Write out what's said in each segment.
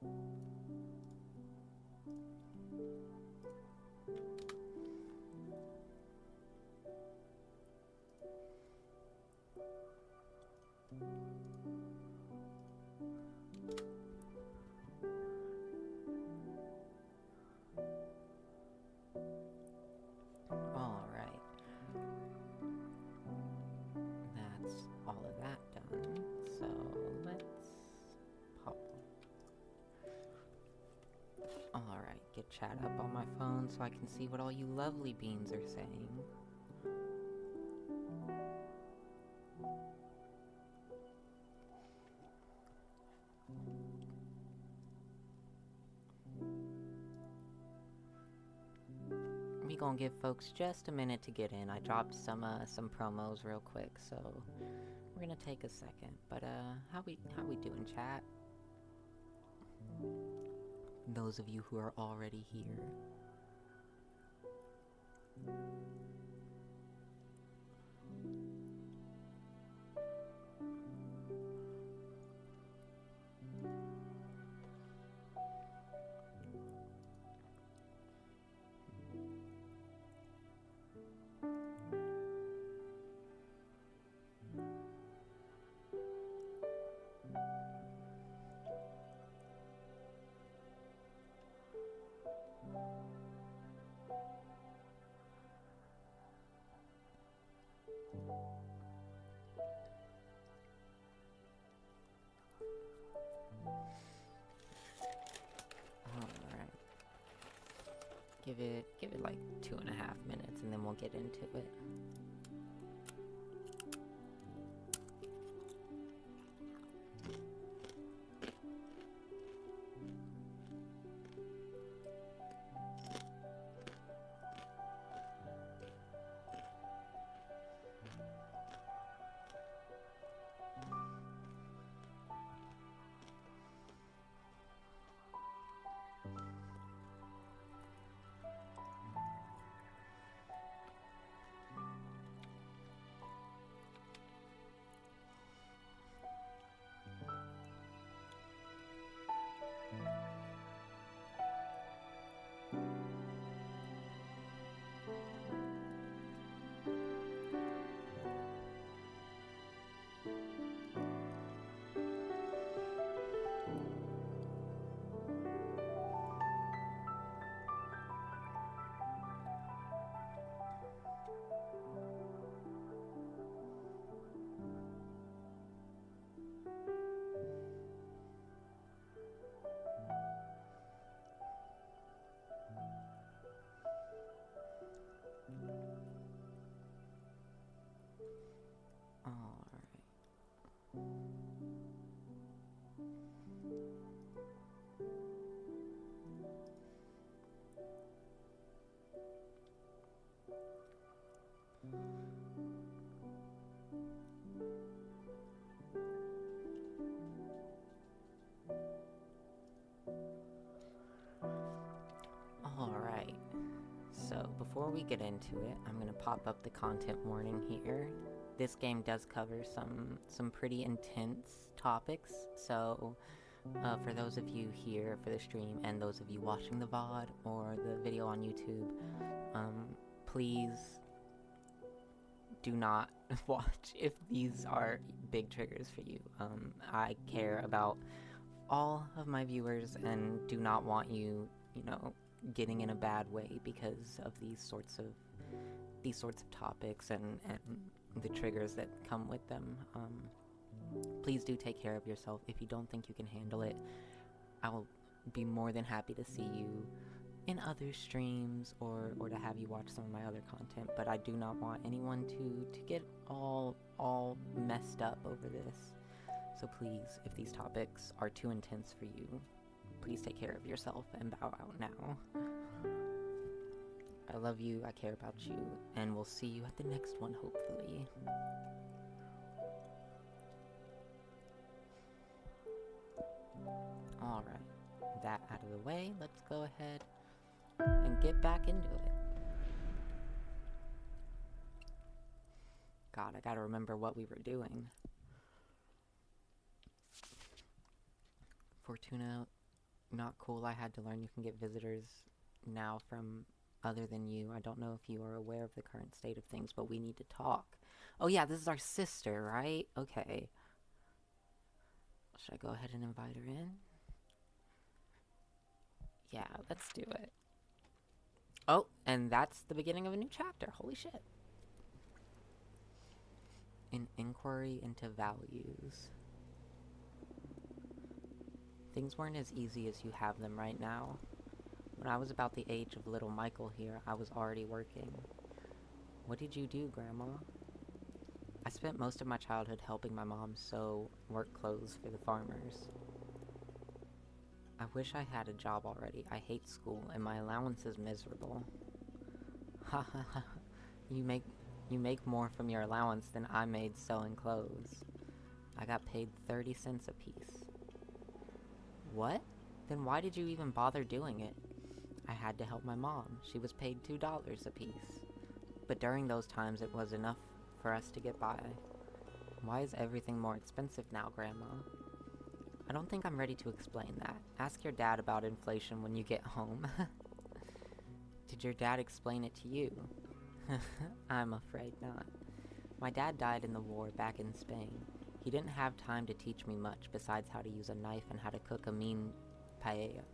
Alright. That's all of that done. So let's pop. Alright, get chat up on my phone so I can see what all you lovely beans are saying. We gonna give folks just a minute to get in. I dropped some promos real quick, so we're gonna take a second. But how we doing, chat? Those of you who are already here. Alright. Give it like 2.5 minutes and then we'll get into it. Alright, so before we get into it, I'm gonna pop up the content warning here. This game does cover some pretty intense topics, so for those of you here for the stream and those of you watching the VOD or the video on YouTube, please do not watch if these are big triggers for you. I care about all of my viewers and do not want you, getting in a bad way because of these sorts of topics and the triggers that come with them. Please do take care of yourself. If you don't think you can handle it, I will be more than happy to see you in other streams or to have you watch some of my other content, but I do not want anyone to get all messed up over this. So please, if these topics are too intense for you, please take care of yourself and bow out now. I love you, I care about you, and we'll see you at the next one, hopefully. Alright, that out of the way, let's go ahead and get back into it. God, I gotta remember what we were doing. Fortuna Not cool. I had to learn you can get visitors now from other than you. I don't know if you are aware of the current state of things, but we need to talk. Oh yeah, this is our sister, right? Okay. Should I go ahead and invite her in? Yeah, let's do it. Oh, and that's the beginning of a new chapter. Holy shit. An inquiry into values. Things weren't as easy as you have them right now. When I was about the age of little Michael here, I was already working. What did you do, Grandma? I spent most of my childhood helping my mom sew work clothes for the farmers. I wish I had a job already. I hate school, and my allowance is miserable. Ha ha ha. You make more from your allowance than I made sewing clothes. I got paid 30 cents a piece. What? Then why did you even bother doing it? I had to help my mom. She was paid $2 a piece. But during those times, it was enough for us to get by. Why is everything more expensive now, Grandma? I don't think I'm ready to explain that. Ask your dad about inflation when you get home. Did your dad explain it to you? I'm afraid not. My dad died in the war back in Spain. He didn't have time to teach me much besides how to use a knife and how to cook a mean paella.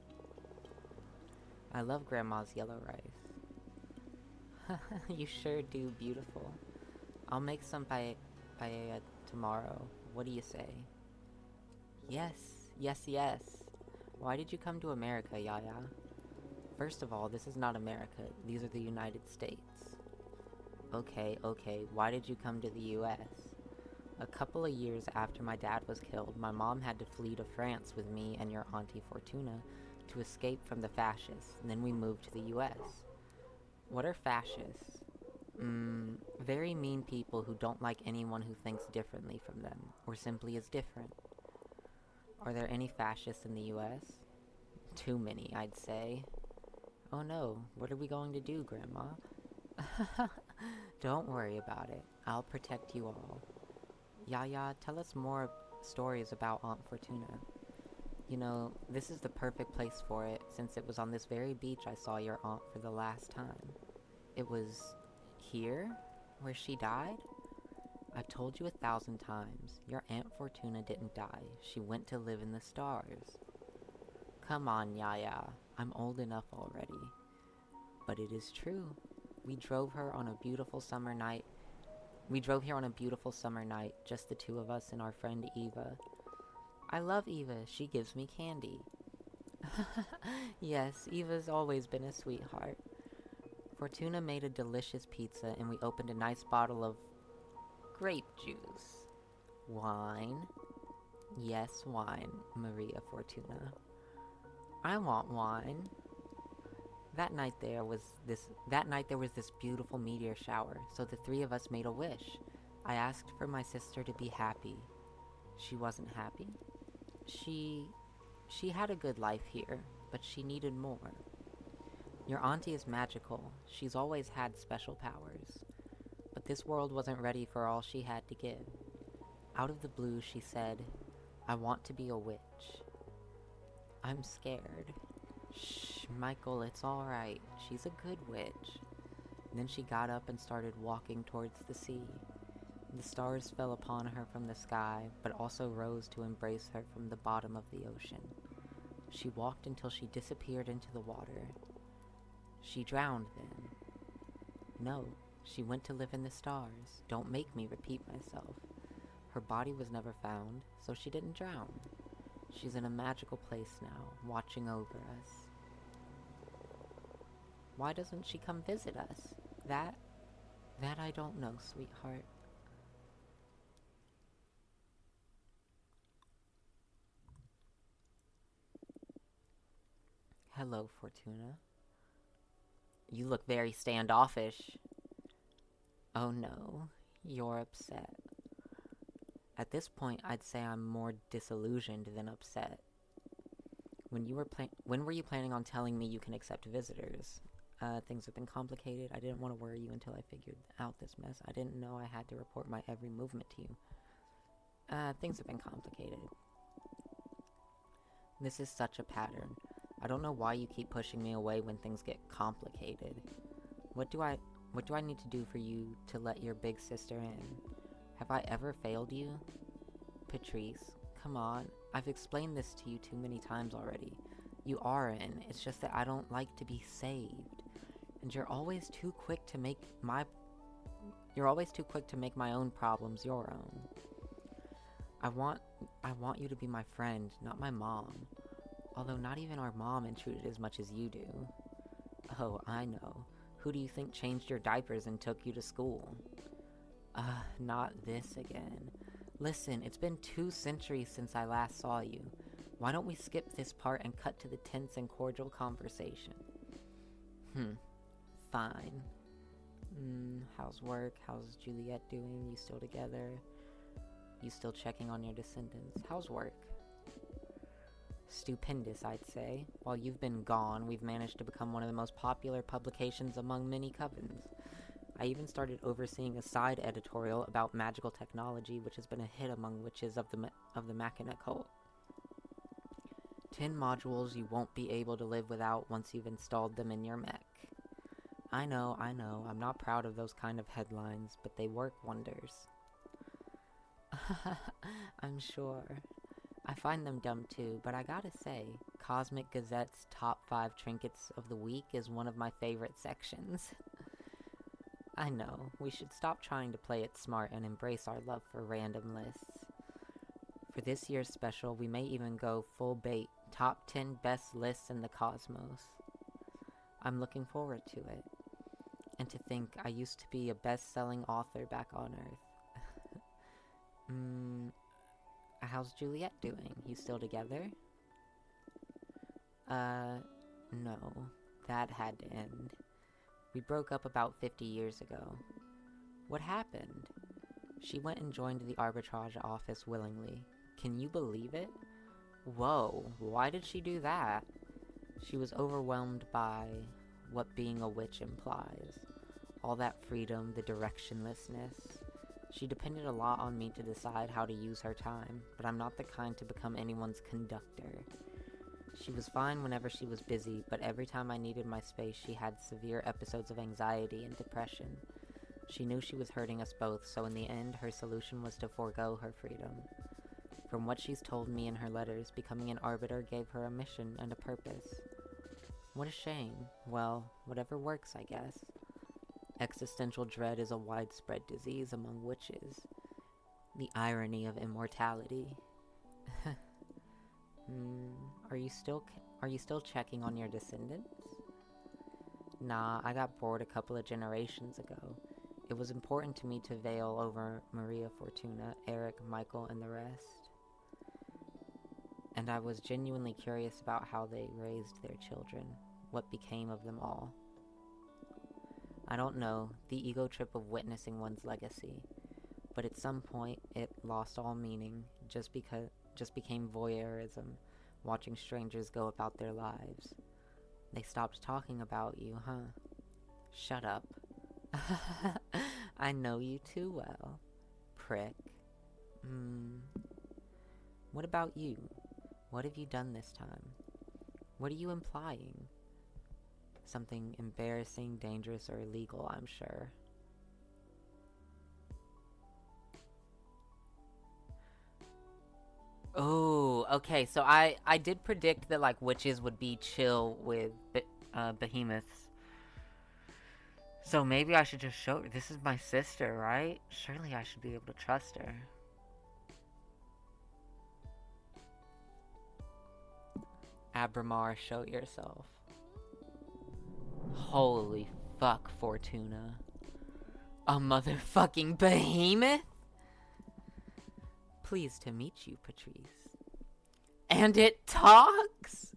I love Grandma's yellow rice. You sure do, beautiful. I'll make some paella tomorrow. What do you say? Yes, yes, yes. Why did you come to America, Yaya? First of all, this is not America. These are the United States. Okay, why did you come to the US? A couple of years after my dad was killed, my mom had to flee to France with me and your Auntie Fortuna to escape from the fascists, and then we moved to the US. What are fascists? Very mean people who don't like anyone who thinks differently from them, or simply is different. Are there any fascists in the US? Too many, I'd say. Oh no, what are we going to do, Grandma? Don't worry about it. I'll protect you all. Yaya, tell us more stories about Aunt Fortuna. You know, this is the perfect place for it, since it was on this very beach I saw your aunt for the last time. It was here? Where she died? I've told you 1,000 times. Your Aunt Fortuna didn't die. She went to live in the stars. Come on, Yaya. I'm old enough already. But it is true. We drove here on a beautiful summer night, just the two of us and our friend Eva. I love Eva. She gives me candy. Yes, Eva's always been a sweetheart. Fortuna made a delicious pizza, and we opened a nice bottle of grape juice. Wine? Yes, wine, Maria Fortuna. I want wine. That night there was this beautiful meteor shower, so the three of us made a wish. I asked for my sister to be happy. She wasn't happy. She had a good life here, but she needed more. Your auntie is magical. She's always had special powers. But this world wasn't ready for all she had to give. Out of the blue, she said, I want to be a witch. I'm scared. Shh, Michael, it's alright. She's a good witch. And then she got up and started walking towards the sea. The stars fell upon her from the sky, but also rose to embrace her from the bottom of the ocean. She walked until she disappeared into the water. She drowned then. No, she went to live in the stars. Don't make me repeat myself. Her body was never found, so she didn't drown. She's in a magical place now, watching over us. Why doesn't she come visit us? That I don't know, sweetheart. Hello, Fortuna. You look very standoffish. Oh no, you're upset. At this point, I'd say I'm more disillusioned than upset. When were you planning on telling me you can accept visitors? Things have been complicated. I didn't want to worry you until I figured out this mess. I didn't know I had to report my every movement to you. Things have been complicated. This is such a pattern. I don't know why you keep pushing me away when things get complicated. What do I need to do for you to let your big sister in? Have I ever failed you? Patrice, come on. I've explained this to you too many times already. You are in. It's just that I don't like to be saved. And you're always too quick to make my own problems your own. I want you to be my friend, not my mom. Although not even our mom intruded as much as you do. Oh, I know. Who do you think changed your diapers and took you to school? Not this again. Listen, it's been 2 centuries since I last saw you. Why don't we skip this part and cut to the tense and cordial conversation? Fine. How's work? How's Juliet doing? You still together? You still checking on your descendants? How's work? Stupendous, I'd say. While you've been gone, we've managed to become one of the most popular publications among many covens. I even started overseeing a side editorial about magical technology, which has been a hit among witches of the Machina cult. 10 modules you won't be able to live without once you've installed them in your mech. I know, I'm not proud of those kind of headlines, but they work wonders. I'm sure. I find them dumb too, but I gotta say, Cosmic Gazette's top 5 trinkets of the week is one of my favorite sections. I know, we should stop trying to play it smart and embrace our love for random lists. For this year's special, we may even go full bait, top 10 best lists in the cosmos. I'm looking forward to it. And to think I used to be a best-selling author back on Earth. How's Juliet doing? You still together? No. That had to end. We broke up about 50 years ago. What happened? She went and joined the arbitrage office willingly. Can you believe it? Whoa, why did she do that? She was overwhelmed by what being a witch implies. All that freedom, the directionlessness. She depended a lot on me to decide how to use her time, but I'm not the kind to become anyone's conductor. She was fine whenever she was busy, but every time I needed my space, she had severe episodes of anxiety and depression. She knew she was hurting us both, so in the end, her solution was to forego her freedom. From what she's told me in her letters, becoming an arbiter gave her a mission and a purpose. What a shame. Well, whatever works, I guess. Existential dread is a widespread disease among witches. The irony of immortality. Are you still checking on your descendants? Nah, I got bored a couple of generations ago. It was important to me to veil over Maria Fortuna, Eric, Michael, and the rest. And I was genuinely curious about how they raised their children, what became of them all. I don't know, the ego trip of witnessing one's legacy, but at some point it lost all meaning, just became voyeurism, watching strangers go about their lives. They stopped talking about you, huh? Shut up. I know you too well. Prick. What about you? What have you done this time? What are you implying? Something embarrassing, dangerous, or illegal, I'm sure. Oh, okay, so I did predict that, like, witches would be chill with behemoths. So maybe I should just show her. This is my sister, right? Surely I should be able to trust her. Abramar, show yourself. Holy fuck, Fortuna. A motherfucking behemoth? Pleased to meet you, Patrice. And it talks?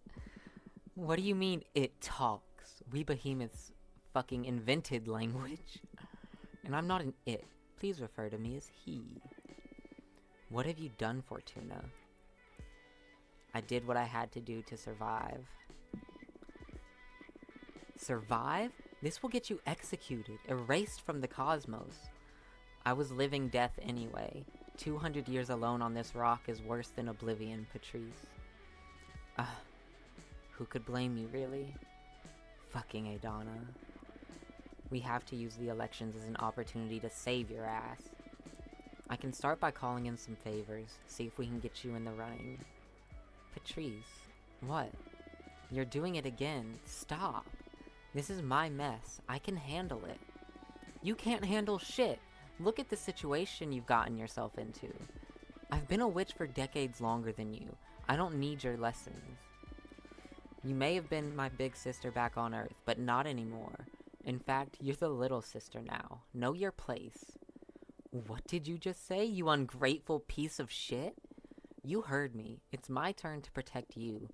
What do you mean, it talks? We behemoths fucking invented language. And I'm not an it. Please refer to me as he. What have you done, Fortuna? I did what I had to do to survive. Survive? This will get you executed, erased from the cosmos. I was living death anyway. 200 years alone on this rock is worse than oblivion, Patrice. Ah, who could blame you, really? Fucking Adana. We have to use the elections as an opportunity to save your ass. I can start by calling in some favors, see if we can get you in the running. Patrice, what? You're doing it again. Stop. This is my mess. I can handle it. You can't handle shit. Look at the situation you've gotten yourself into. I've been a witch for decades longer than you. I don't need your lessons. You may have been my big sister back on Earth, but not anymore. In fact, you're the little sister now. Know your place. What did you just say, you ungrateful piece of shit? You heard me. It's my turn to protect you.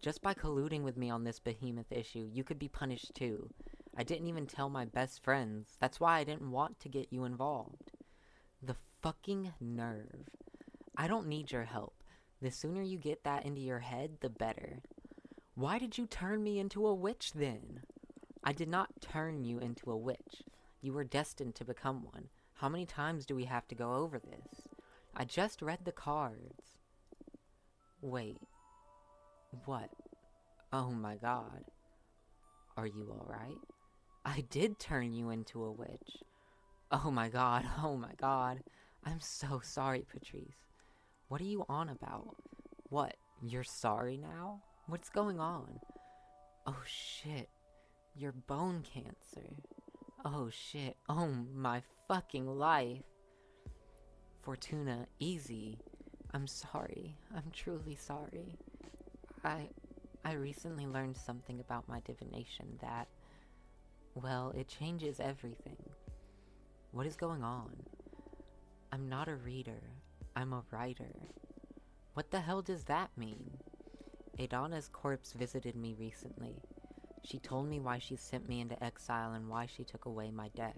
Just by colluding with me on this behemoth issue, you could be punished too. I didn't even tell my best friends. That's why I didn't want to get you involved. The fucking nerve. I don't need your help. The sooner you get that into your head, the better. Why did you turn me into a witch then? I did not turn you into a witch. You were destined to become one. How many times do we have to go over this? I just read the cards. Wait. What? Oh my god. Are you alright? I did turn you into a witch. Oh my god, oh my god. I'm so sorry, Patrice. What are you on about? What? You're sorry now? What's going on? Oh shit. Your bone cancer. Oh shit. Oh my fucking life. Fortuna, easy. I'm sorry. I'm truly sorry. I recently learned something about my divination that, well, it changes everything. What is going on? I'm not a reader. I'm a writer. What the hell does that mean? Adana's corpse visited me recently. She told me why she sent me into exile and why she took away my deck.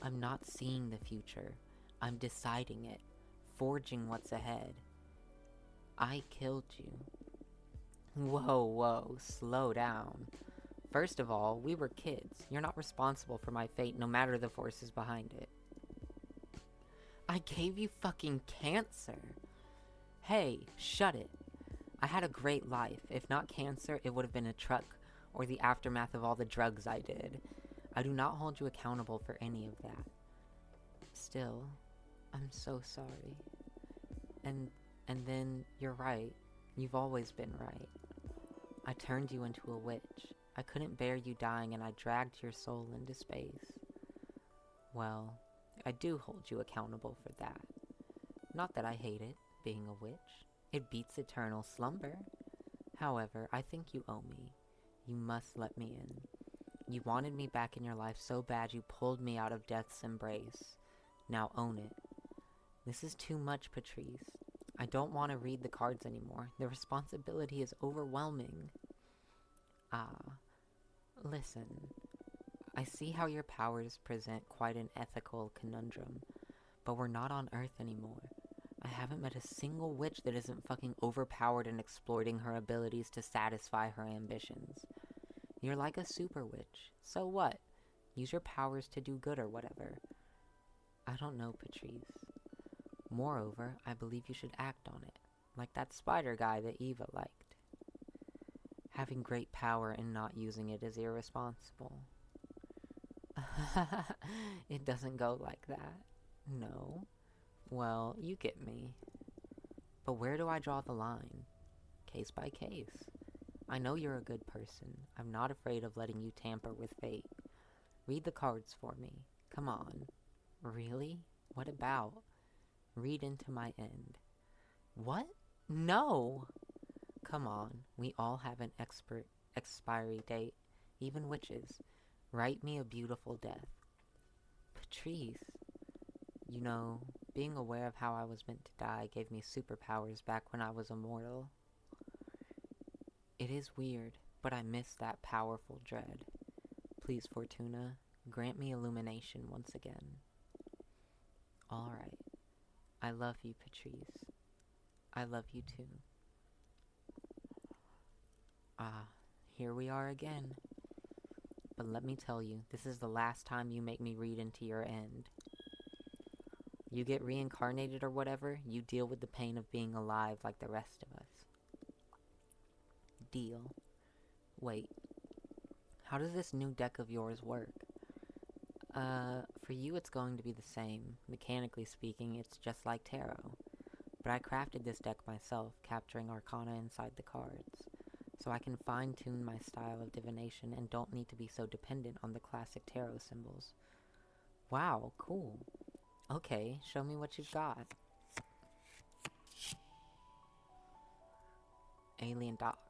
I'm not seeing the future. I'm deciding it, forging what's ahead. I killed you. Whoa, slow down. First of all, we were kids. You're not responsible for my fate, no matter the forces behind it. I gave you fucking cancer. Hey, shut it. I had a great life. If not cancer, it would have been a truck, or the aftermath of all the drugs I did. I do not hold you accountable for any of that. Still, I'm so sorry. And then, you're right. You've always been right. I turned you into a witch. I couldn't bear you dying and I dragged your soul into space. Well, I do hold you accountable for that. Not that I hate it, being a witch. It beats eternal slumber. However, I think you owe me. You must let me in. You wanted me back in your life so bad you pulled me out of death's embrace. Now own it. This is too much, Patrice. I don't want to read the cards anymore. The responsibility is overwhelming. Listen. I see how your powers present quite an ethical conundrum, but we're not on Earth anymore. I haven't met a single witch that isn't fucking overpowered and exploiting her abilities to satisfy her ambitions. You're like a super witch. So what? Use your powers to do good or whatever. I don't know, Patrice. Moreover, I believe you should act on it, like that spider guy that Eva liked. Having great power and not using it is irresponsible. It doesn't go like that. No. Well, you get me. But where do I draw the line? Case by case. I know you're a good person. I'm not afraid of letting you tamper with fate. Read the cards for me. Come on. Really? What about? Read into my end. What? No! Come on. We all have an expiry date. Even witches. Write me a beautiful death. Patrice. You know, being aware of how I was meant to die gave me superpowers back when I was immortal. It is weird, but I miss that powerful dread. Please, Fortuna, grant me illumination once again. Alright. I love you, Patrice. I love you too. Here we are again. But let me tell you, this is the last time you make me read into your end. You get reincarnated or whatever, you deal with the pain of being alive like the rest of us. deal. Wait, how does this new deck of yours work? For you it's going to be the same. Mechanically speaking, it's just like tarot. But I crafted this deck myself, capturing arcana inside the cards. So I can fine-tune my style of divination and don't need to be so dependent on the classic tarot symbols. Wow, cool. Okay, show me what you've got. Alien Docks.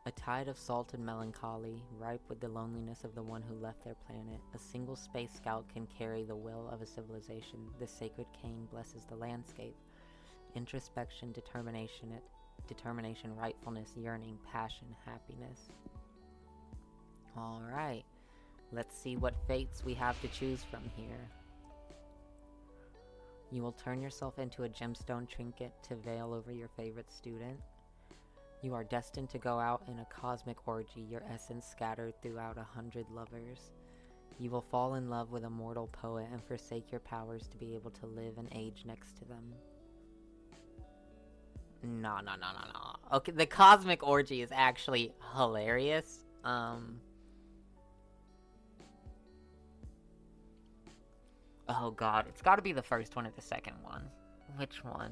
A tide of salted melancholy, ripe with the loneliness of the one who left their planet. A single space scout can carry the will of a civilization. The sacred cane blesses the landscape. Introspection, determination, rightfulness, yearning, passion, happiness. Alright, let's see what fates we have to choose from here. You will turn yourself into a gemstone trinket to veil over your favorite student. You are destined to go out in a cosmic orgy, your essence scattered throughout 100 lovers. You will fall in love with a mortal poet and forsake your powers to be able to live and age next to them. No. Okay, the cosmic orgy is actually hilarious. Oh god, it's gotta be the first one or the second one. Which one?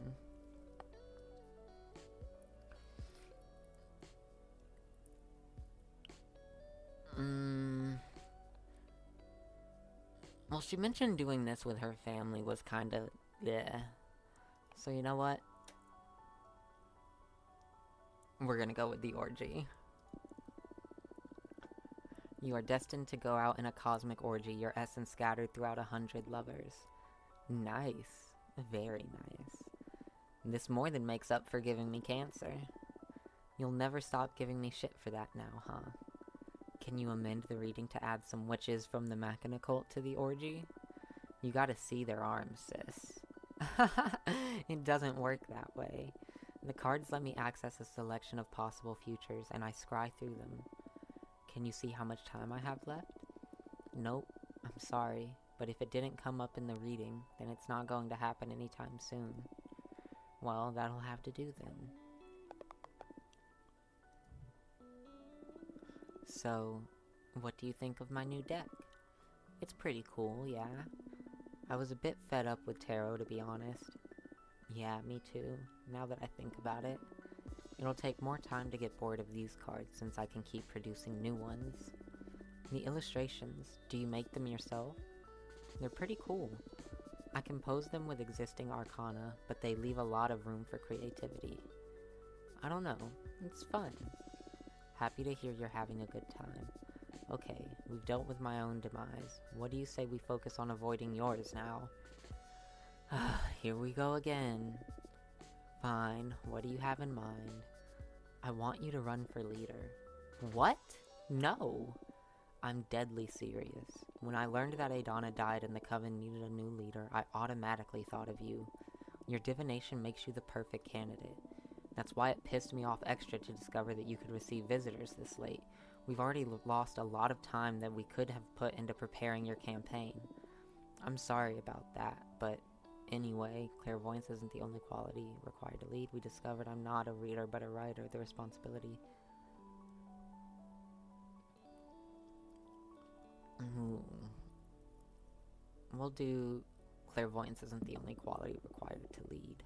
Well, she mentioned doing this with her family was kinda... yeah. So you know what? We're gonna go with the orgy. You are destined to go out in a cosmic orgy, your essence scattered throughout 100 lovers. Nice. Very nice. This more than makes up for giving me cancer. You'll never stop giving me shit for that now, huh? Can you amend the reading to add some witches from the Machina cult to the orgy? You gotta see their arms, sis. It doesn't work that way. The cards let me access a selection of possible futures, and I scry through them. Can you see how much time I have left? Nope, I'm sorry, but if it didn't come up in the reading, then it's not going to happen anytime soon. Well, that'll have to do then. So, what do you think of my new deck? It's pretty cool, yeah. I was a bit fed up with tarot, to be honest. Yeah, me too, now that I think about it. It'll take more time to get bored of these cards since I can keep producing new ones. The illustrations, do you make them yourself? They're pretty cool. I compose them with existing arcana, but they leave a lot of room for creativity. I don't know, it's fun. Happy to hear you're having a good time. Okay, we've dealt with my own demise. What do you say we focus on avoiding yours now? Here we go again. Fine, what do you have in mind? I want you to run for leader. What? No! I'm deadly serious. When I learned that Adana died and the Coven needed a new leader, I automatically thought of you. Your divination makes you the perfect candidate. That's why it pissed me off extra to discover that you could receive visitors this late. We've already lost a lot of time that we could have put into preparing your campaign. I'm sorry about that, but anyway, clairvoyance isn't the only quality required to lead. We discovered I'm not a reader, but a writer. The responsibility... We'll do clairvoyance isn't the only quality required to lead.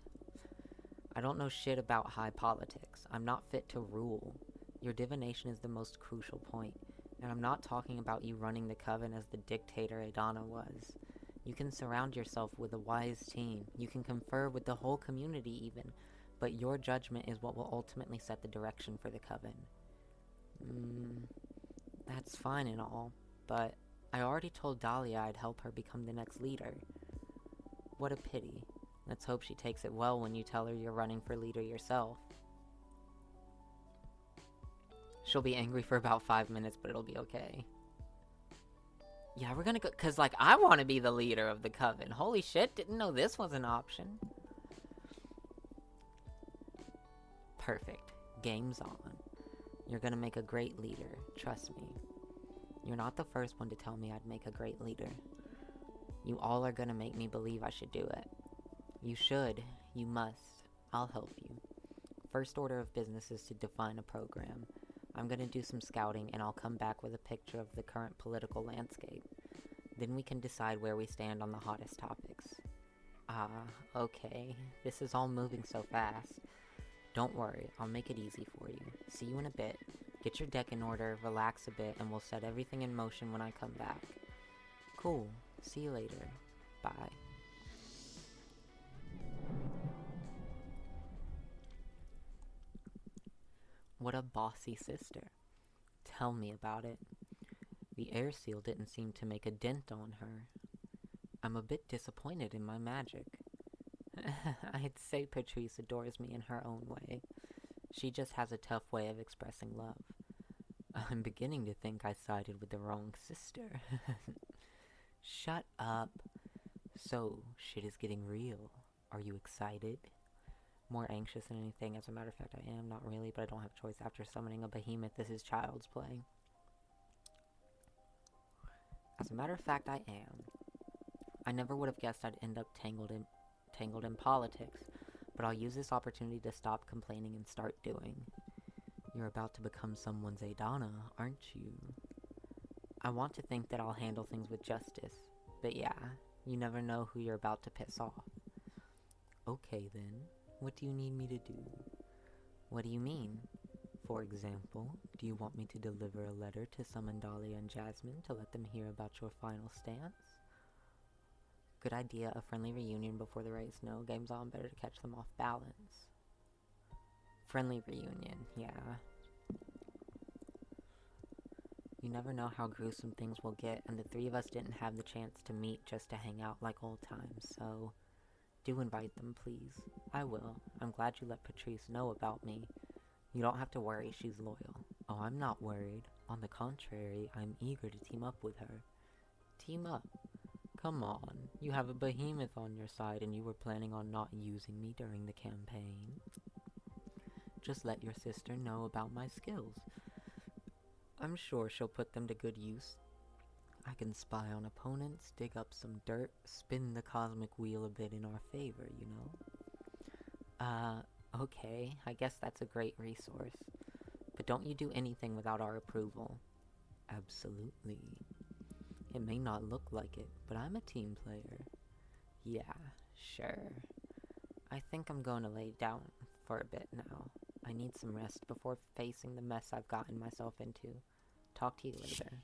I don't know shit about high politics. I'm not fit to rule. Your divination is the most crucial point, and I'm not talking about you running the Coven as the dictator Adana was. You can surround yourself with a wise team. You can confer with the whole community even, but your judgment is what will ultimately set the direction for the Coven. That's fine and all, but I already told Dahlia I'd help her become the next leader. What a pity. Let's hope she takes it well when you tell her you're running for leader yourself. She'll be angry for about 5 minutes, but it'll be okay. Yeah, we're gonna go, cause like, I want to be the leader of the Coven. Holy shit, didn't know this was an option. Perfect. Game's on. You're gonna make a great leader, trust me. You're not the first one to tell me I'd make a great leader. You all are gonna make me believe I should do it. You should. You must. I'll help you. first order of business is to define a program. I'm gonna do some scouting, and I'll come back with a picture of the current political landscape. Then we can decide where we stand on the hottest topics. Okay. This is all moving so fast. Don't worry, I'll make it easy for you. See you in a bit. Get your deck in order, relax a bit, and we'll set everything in motion when I come back. Cool. See you later. Bye. What a bossy sister. Tell me about it. The air seal didn't seem to make a dent on her. I'm a bit disappointed in my magic. I'd say Patrice adores me in her own way. She just has a tough way of expressing love. I'm beginning to think I sided with the wrong sister. Shut up. So, shit is getting real. Are you excited? More anxious than anything. As a matter of fact, I am. Not really, but I don't have a choice. After summoning a behemoth, this is child's play. As a matter of fact, I am. I never would have guessed I'd end up tangled in politics, but I'll use this opportunity to stop complaining and start doing. You're about to become someone's Adana, aren't you? I want to think that I'll handle things with justice, but yeah, you never know who you're about to piss off. Okay then, what do you need me to do? What do you mean? For example, do you want me to deliver a letter to summon Dahlia and Jasmine to let them hear about your final stance? Good idea, a friendly reunion before the race. No, game's on, better to catch them off balance. Friendly reunion, yeah. You never know how gruesome things will get, and the three of us didn't have the chance to meet just to hang out like old times, so do invite them, please. I will. I'm glad you let Patrice know about me. You don't have to worry, she's loyal. Oh, I'm not worried. On the contrary, I'm eager to team up with her. Team up? Come on, you have a behemoth on your side and you were planning on not using me during the campaign. Just let your sister know about my skills. I'm sure she'll put them to good use. I can spy on opponents, dig up some dirt, spin the cosmic wheel a bit in our favor, you know? Okay, I guess that's a great resource. But don't you do anything without our approval. Absolutely. It may not look like it, but I'm a team player. Yeah, sure. I think I'm going to lay down for a bit now. I need some rest before facing the mess I've gotten myself into. Talk to you later.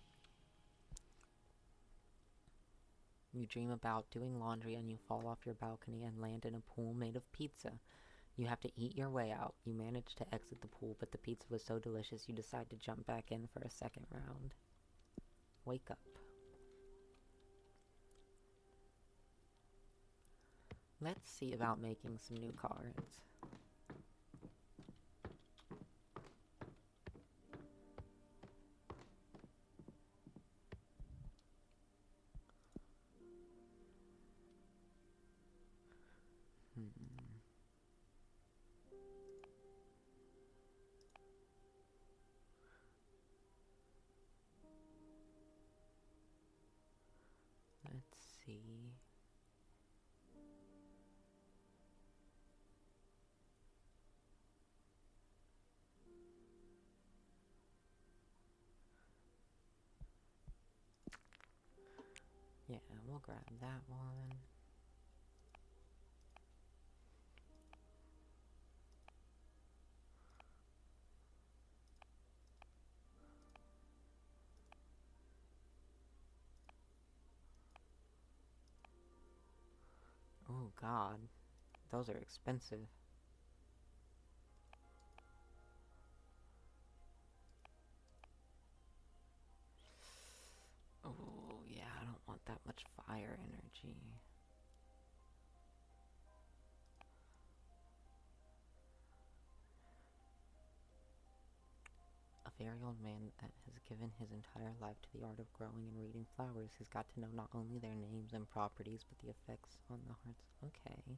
You dream about doing laundry and you fall off your balcony and land in a pool made of pizza. You have to eat your way out. You manage to exit the pool, but the pizza was so delicious you decide to jump back in for a second round. Wake up. Let's see about making some new cards. Let's see. Yeah, we'll grab that one. Oh god, those are expensive. Oh yeah, I don't want that much fire energy. A very old man that has given his entire life to the art of growing and reading flowers has got to know not only their names and properties, but the effects on the hearts. Okay.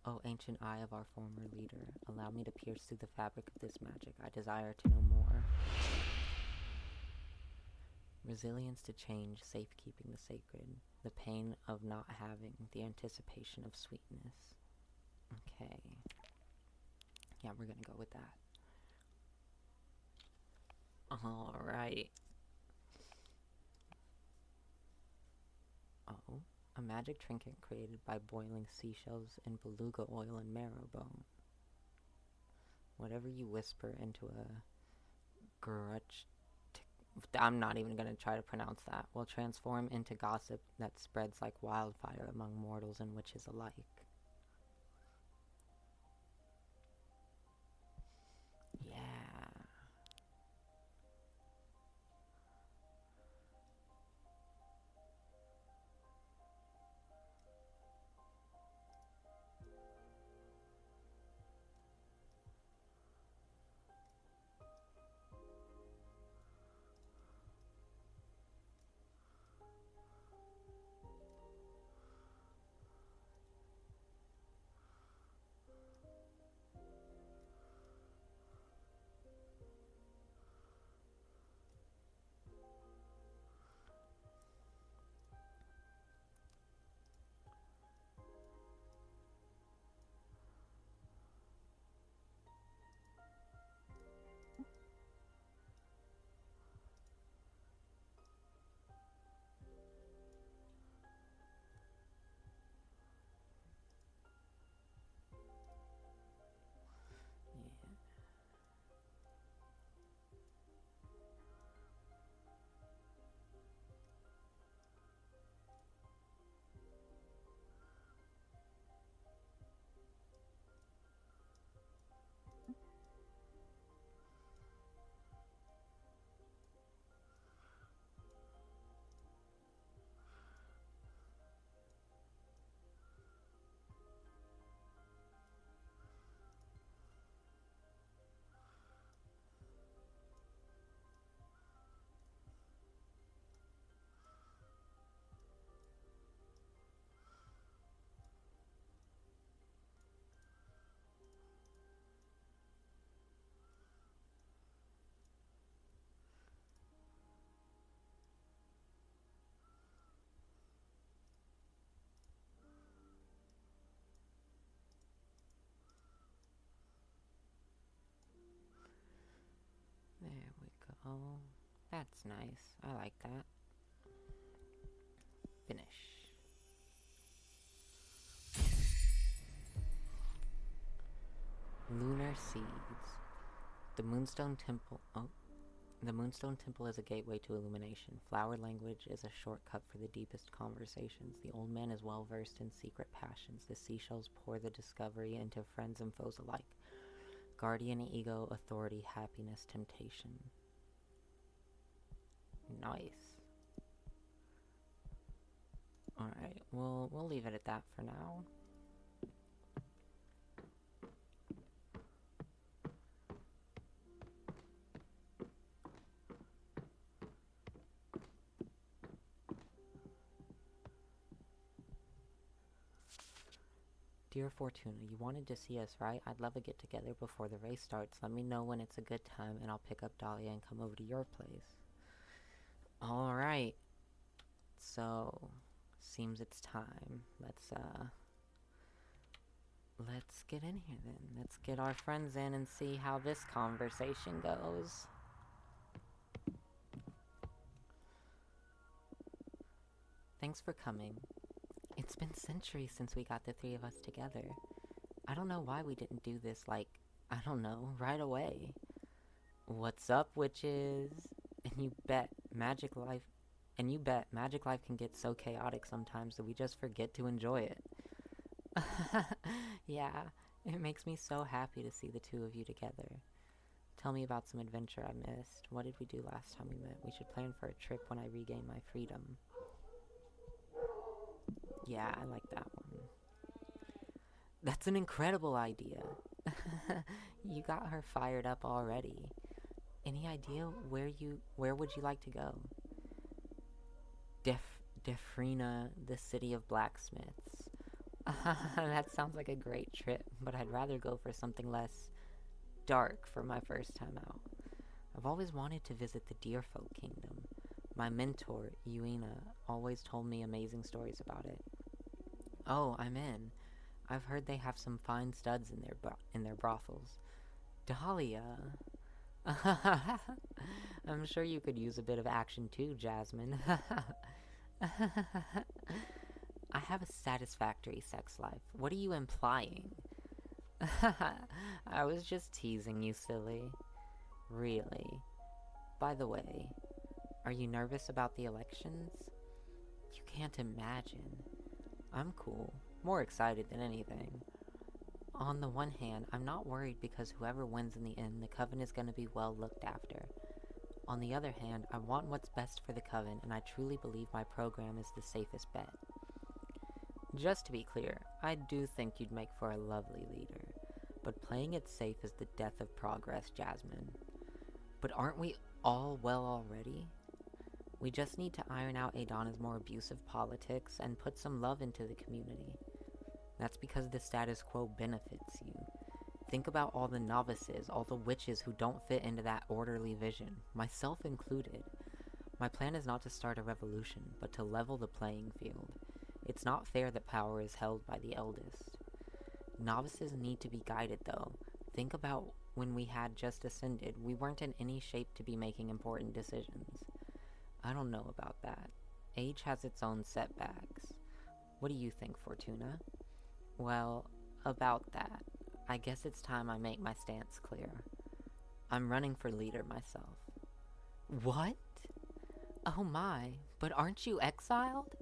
O ancient eye of our former leader, allow me to pierce through the fabric of this magic. I desire to know more. Resilience to change, safekeeping the sacred, the pain of not having, the anticipation of sweetness. Okay. Yeah, we're gonna go with that. Alright. Oh, a magic trinket created by boiling seashells in beluga oil and marrowbone. Whatever you whisper into a grudge... I'm not even gonna try to pronounce that. Will transform into gossip that spreads like wildfire among mortals and witches alike. Yeah. There we go. That's nice. I like that. Finish. Lunar Seeds. The Moonstone Temple... Oh. The Moonstone Temple is a gateway to illumination. Flower language is a shortcut for the deepest conversations. The old man is well versed in secret passions. The seashells pour the discovery into friends and foes alike. Guardian ego, authority, happiness, temptation. Nice. Alright, we'll leave it at that for now. Dear Fortuna, you wanted to see us, right? I'd love a get-together before the race starts. Let me know when it's a good time, and I'll pick up Dahlia and come over to your place. Alright. So, seems it's time. Let's get in here then. Let's get our friends in and see how this conversation goes. Thanks for coming. It's been centuries since we got the three of us together. I don't know why we didn't do this, like, I don't know, right away. What's up, witches? And you bet Magic Life can get so chaotic sometimes that we just forget to enjoy it. Yeah, it makes me so happy to see the two of you together. Tell me about some adventure I missed. What did we do last time we met? We should plan for a trip when I regain my freedom. Yeah, I like that one. That's an incredible idea. You got her fired up already. Any idea where would you like to go? Defrina, the city of blacksmiths. That sounds like a great trip, but I'd rather go for something less dark for my first time out. I've always wanted to visit the Deerfolk Kingdom. My mentor, Yuina, always told me amazing stories about it. Oh, I'm in. I've heard they have some fine studs in their brothels. Dahlia. I'm sure you could use a bit of action too, Jasmine. I have a satisfactory sex life. What are you implying? I was just teasing you, silly. Really. By the way, are you nervous about the elections? You can't imagine. I'm cool. More excited than anything. On the one hand, I'm not worried because whoever wins in the end, the Coven is going to be well looked after. On the other hand, I want what's best for the Coven, and I truly believe my program is the safest bet. Just to be clear, I do think you'd make for a lovely leader, but playing it safe is the death of progress, Jasmine. But aren't we all well already? We just need to iron out Adana's more abusive politics and put some love into the community. That's because the status quo benefits you. Think about all the novices, all the witches who don't fit into that orderly vision, myself included. My plan is not to start a revolution, but to level the playing field. It's not fair that power is held by the eldest. Novices need to be guided, though. Think about when we had just ascended. We weren't in any shape to be making important decisions. I don't know about that. Age has its own setbacks. What do you think, Fortuna? Well, about that, I guess it's time I make my stance clear. I'm running for leader myself. What? Oh my, but aren't you exiled?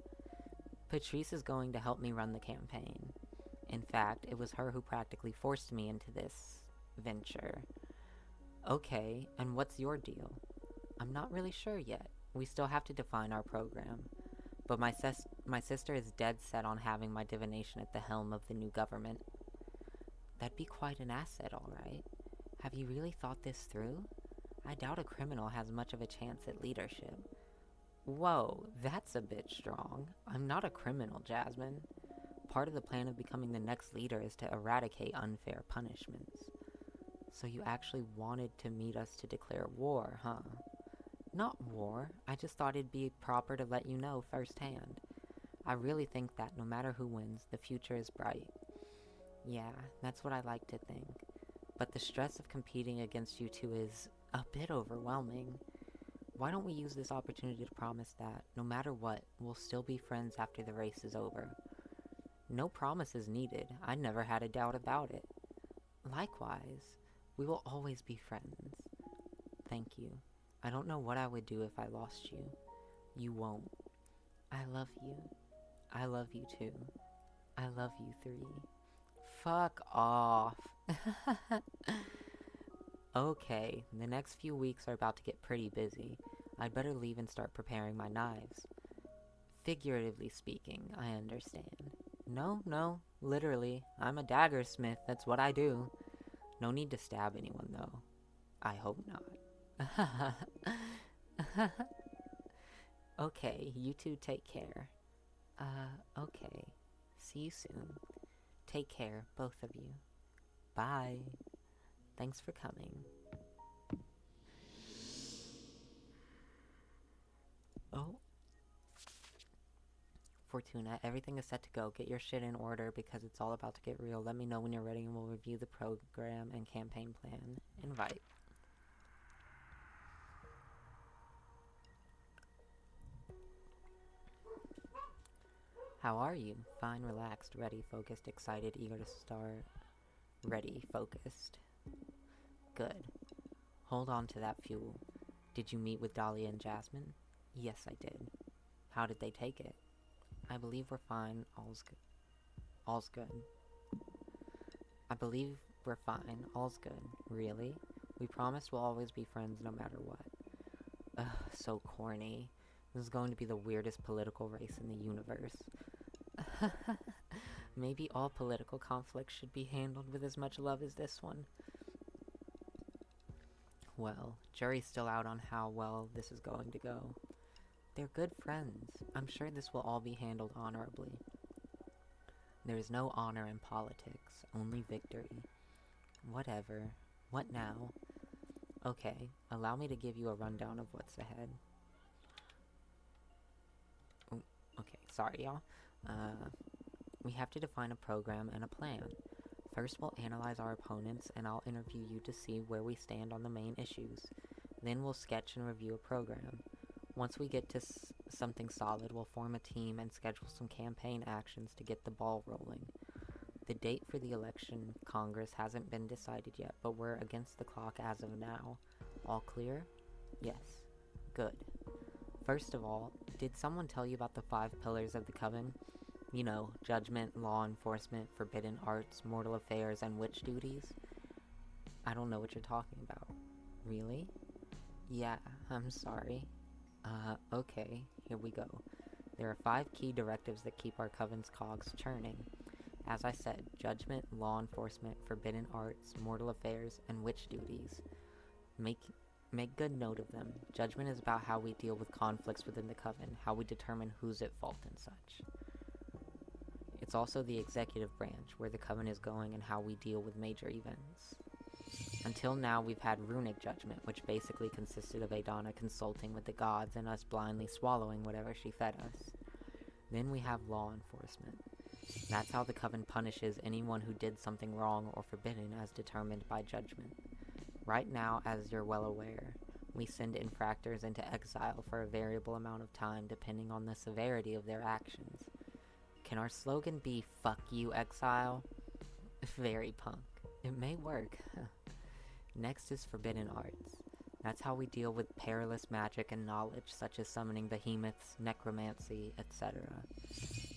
Patrice is going to help me run the campaign. In fact, it was her who practically forced me into this venture. Okay, and what's your deal? I'm not really sure yet. We still have to define our program. But my sister is dead set on having my divination at the helm of the new government. That'd be quite an asset, all right. Have you really thought this through? I doubt a criminal has much of a chance at leadership. Whoa, that's a bit strong. I'm not a criminal, Jasmine. Part of the plan of becoming the next leader is to eradicate unfair punishments. So you actually wanted to meet us to declare war, huh? Not war, I just thought it'd be proper to let you know firsthand. I really think that no matter who wins, the future is bright. Yeah, that's what I like to think. But the stress of competing against you two is a bit overwhelming. Why don't we use this opportunity to promise that, no matter what, we'll still be friends after the race is over? No promises needed. I never had a doubt about it. Likewise, we will always be friends. Thank you. I don't know what I would do if I lost you. You won't. I love you. I love you too. I love you three. Fuck off. Okay, the next few weeks are about to get pretty busy. I'd better leave and start preparing my knives. Figuratively speaking, I understand. No, literally. I'm a dagger smith, that's what I do. No need to stab anyone, though. I hope not. Okay, you two take care. Okay. See you soon. Take care, both of you. Bye. Thanks for coming. Oh. Fortuna, everything is set to go. Get your shit in order because it's all about to get real. Let me know when you're ready and we'll review the program and campaign plan. Invite. How are you? Fine, relaxed, ready, focused, excited, eager to start. Ready, focused. Good. Hold on to that fuel. Did you meet with Dahlia and Jasmine? Yes, I did. How did they take it? I believe we're fine. All's good. All's good. I believe we're fine. All's good. Really? We promised we'll always be friends no matter what. Ugh, so corny. This is going to be the weirdest political race in the universe. Maybe all political conflicts should be handled with as much love as this one. Well, jury's still out on how well this is going to go. They're good friends. I'm sure this will all be handled honorably. There is no honor in politics, only victory. Whatever. What now? Okay, allow me to give you a rundown of what's ahead. Okay, sorry, y'all. We have to define a program and a plan. First, we'll analyze our opponents, and I'll interview you to see where we stand on the main issues. Then we'll sketch and review a program. Once we get to something solid, we'll form a team and schedule some campaign actions to get the ball rolling. The date for the election Congress hasn't been decided yet, but we're against the clock as of now. All clear? Yes. Good. First of all, did someone tell you about the 5 pillars of the Coven? You know, judgment, law enforcement, forbidden arts, mortal affairs, and witch duties? I don't know what you're talking about. Really? Yeah, I'm sorry. Okay, here we go. There are 5 key directives that keep our Coven's cogs churning. As I said, judgment, law enforcement, forbidden arts, mortal affairs, and witch duties. Make good note of them. Judgment is about how we deal with conflicts within the Coven, how we determine who's at fault and such. It's also the executive branch, where the Coven is going and how we deal with major events. Until now, we've had runic judgment, which basically consisted of Adana consulting with the gods and us blindly swallowing whatever she fed us. Then we have law enforcement. That's how the Coven punishes anyone who did something wrong or forbidden as determined by judgment. Right now, as you're well aware, we send infractors into exile for a variable amount of time depending on the severity of their actions. Can our slogan be, "Fuck you, exile"? Very punk. It may work. Next is forbidden arts. That's how we deal with perilous magic and knowledge, such as summoning behemoths, necromancy, etc.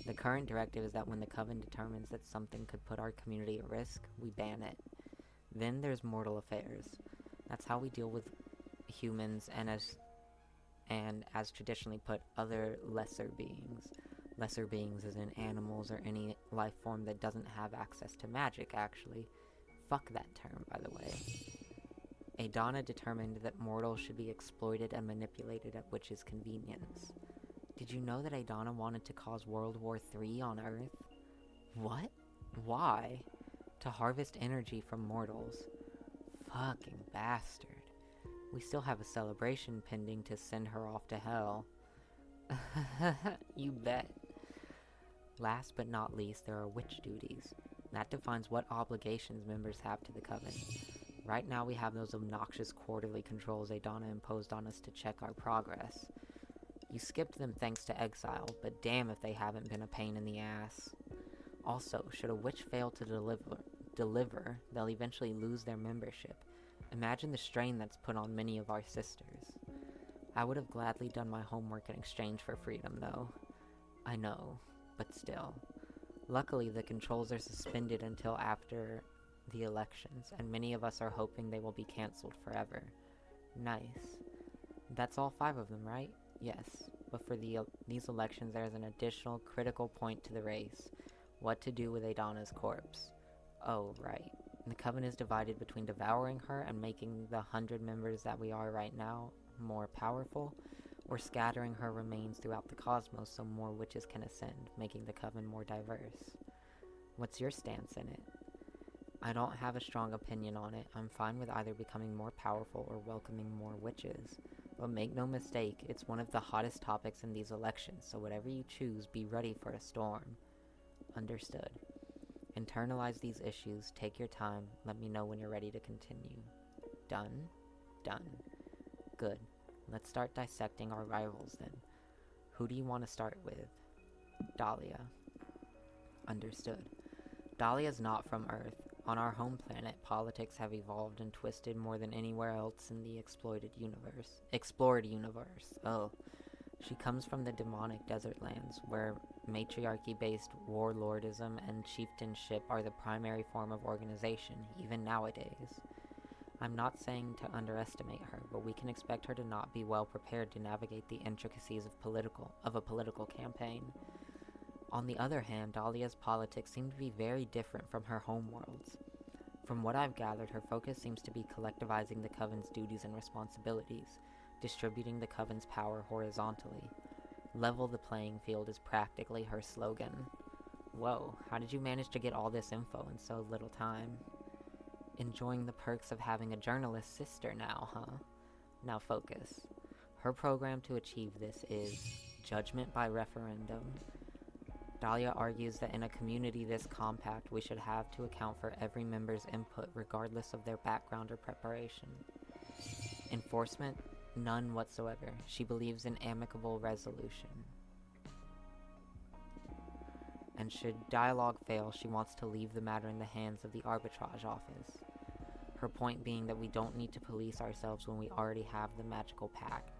The current directive is that when the Coven determines that something could put our community at risk, we ban it. Then there's mortal affairs. That's how we deal with humans and as traditionally put, other lesser beings. Lesser beings as in animals or any life form that doesn't have access to magic, actually. Fuck that term, by the way. Adana determined that mortals should be exploited and manipulated at witches' convenience. Did you know that Adana wanted to cause World War III on Earth? What? Why? To harvest energy from mortals. Fucking bastard. We still have a celebration pending to send her off to hell. You bet. Last but not least, there are witch duties. That defines what obligations members have to the Coven. Right now we have those obnoxious quarterly controls Adana imposed on us to check our progress. You skipped them thanks to exile, but damn if they haven't been a pain in the ass. Also, should a witch fail to deliver, they'll eventually lose their membership. Imagine the strain that's put on many of our sisters. I would have gladly done my homework in exchange for freedom, though. I know, but still. Luckily, the controls are suspended until after the elections, and many of us are hoping they will be cancelled forever. Nice. That's all 5 of them, right? Yes, but for these elections there is an additional critical point to the race. What to do with Adana's corpse. Oh, right. The Coven is divided between devouring her and making the 100 members that we are right now more powerful, or scattering her remains throughout the cosmos so more witches can ascend, making the Coven more diverse. What's your stance in it? I don't have a strong opinion on it. I'm fine with either becoming more powerful or welcoming more witches. But make no mistake, it's one of the hottest topics in these elections, so whatever you choose, be ready for a storm. Understood. Internalize these issues, take your time, let me know when you're ready to continue. Done? Done. Good. Let's start dissecting our rivals then. Who do you want to start with? Dahlia. Understood. Dahlia's not from Earth. On our home planet, politics have evolved and twisted more than anywhere else in the explored universe. Oh. She comes from the demonic desert lands, where matriarchy-based warlordism and chieftainship are the primary form of organization, even nowadays. I'm not saying to underestimate her, but we can expect her to not be well prepared to navigate the intricacies of a political campaign. On the other hand, Dahlia's politics seem to be very different from her homeworld's. From what I've gathered, her focus seems to be collectivizing the Coven's duties and responsibilities, distributing the Coven's power horizontally. Level the playing field is practically her slogan. Whoa, how did you manage to get all this info in so little time? Enjoying the perks of having a journalist sister now, huh? Now focus. Her program to achieve this is Judgment by referendum. Dahlia argues that in a community this compact, we should have to account for every member's input regardless of their background or preparation. Enforcement? None whatsoever. She believes in amicable resolution. And should dialogue fail, she wants to leave the matter in the hands of the arbitrage office. Her point being that we don't need to police ourselves when we already have the magical pact.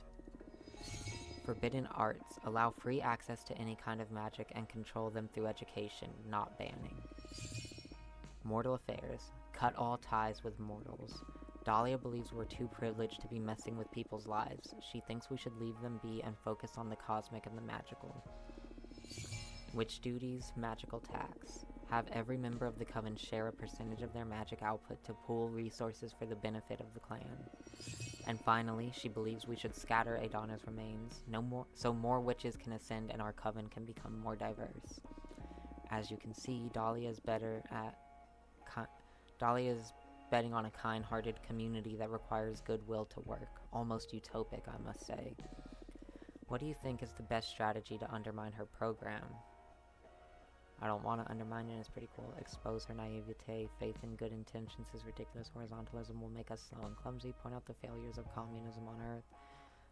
Forbidden arts. Allow free access to any kind of magic and control them through education, not banning. Mortal affairs. Cut all ties with mortals. Dahlia believes we're too privileged to be messing with people's lives. She thinks we should leave them be and focus on the cosmic and the magical. Witch duties, magical tax. Have every member of the coven share a percentage of their magic output to pool resources for the benefit of the clan. And finally, she believes we should scatter Adana's remains, so more witches can ascend and our coven can become more diverse. As you can see, Dahlia is betting on a kind-hearted community that requires goodwill to work. Almost utopic, I must say. What do you think is the best strategy to undermine her program? I don't want to undermine it, it's pretty cool. Expose her naivete, faith in good intentions is ridiculous. Horizontalism will make us slow and clumsy. Point out the failures of communism on Earth.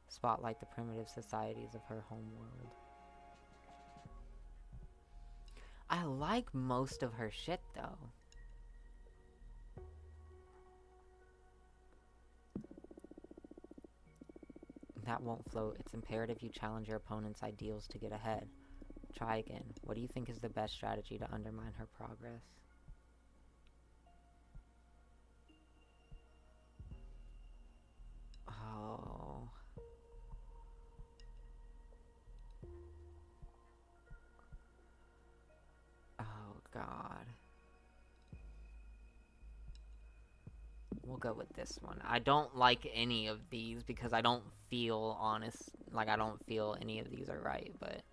Spotlight the primitive societies of her homeworld. I like most of her shit, though. That won't float. It's imperative you challenge your opponent's ideals to get ahead. Try again. What do you think is the best strategy to undermine her progress? Oh. Oh, God. We'll go with this one. I don't like any of these because I don't feel honest. Like, I don't feel any of these are right, but...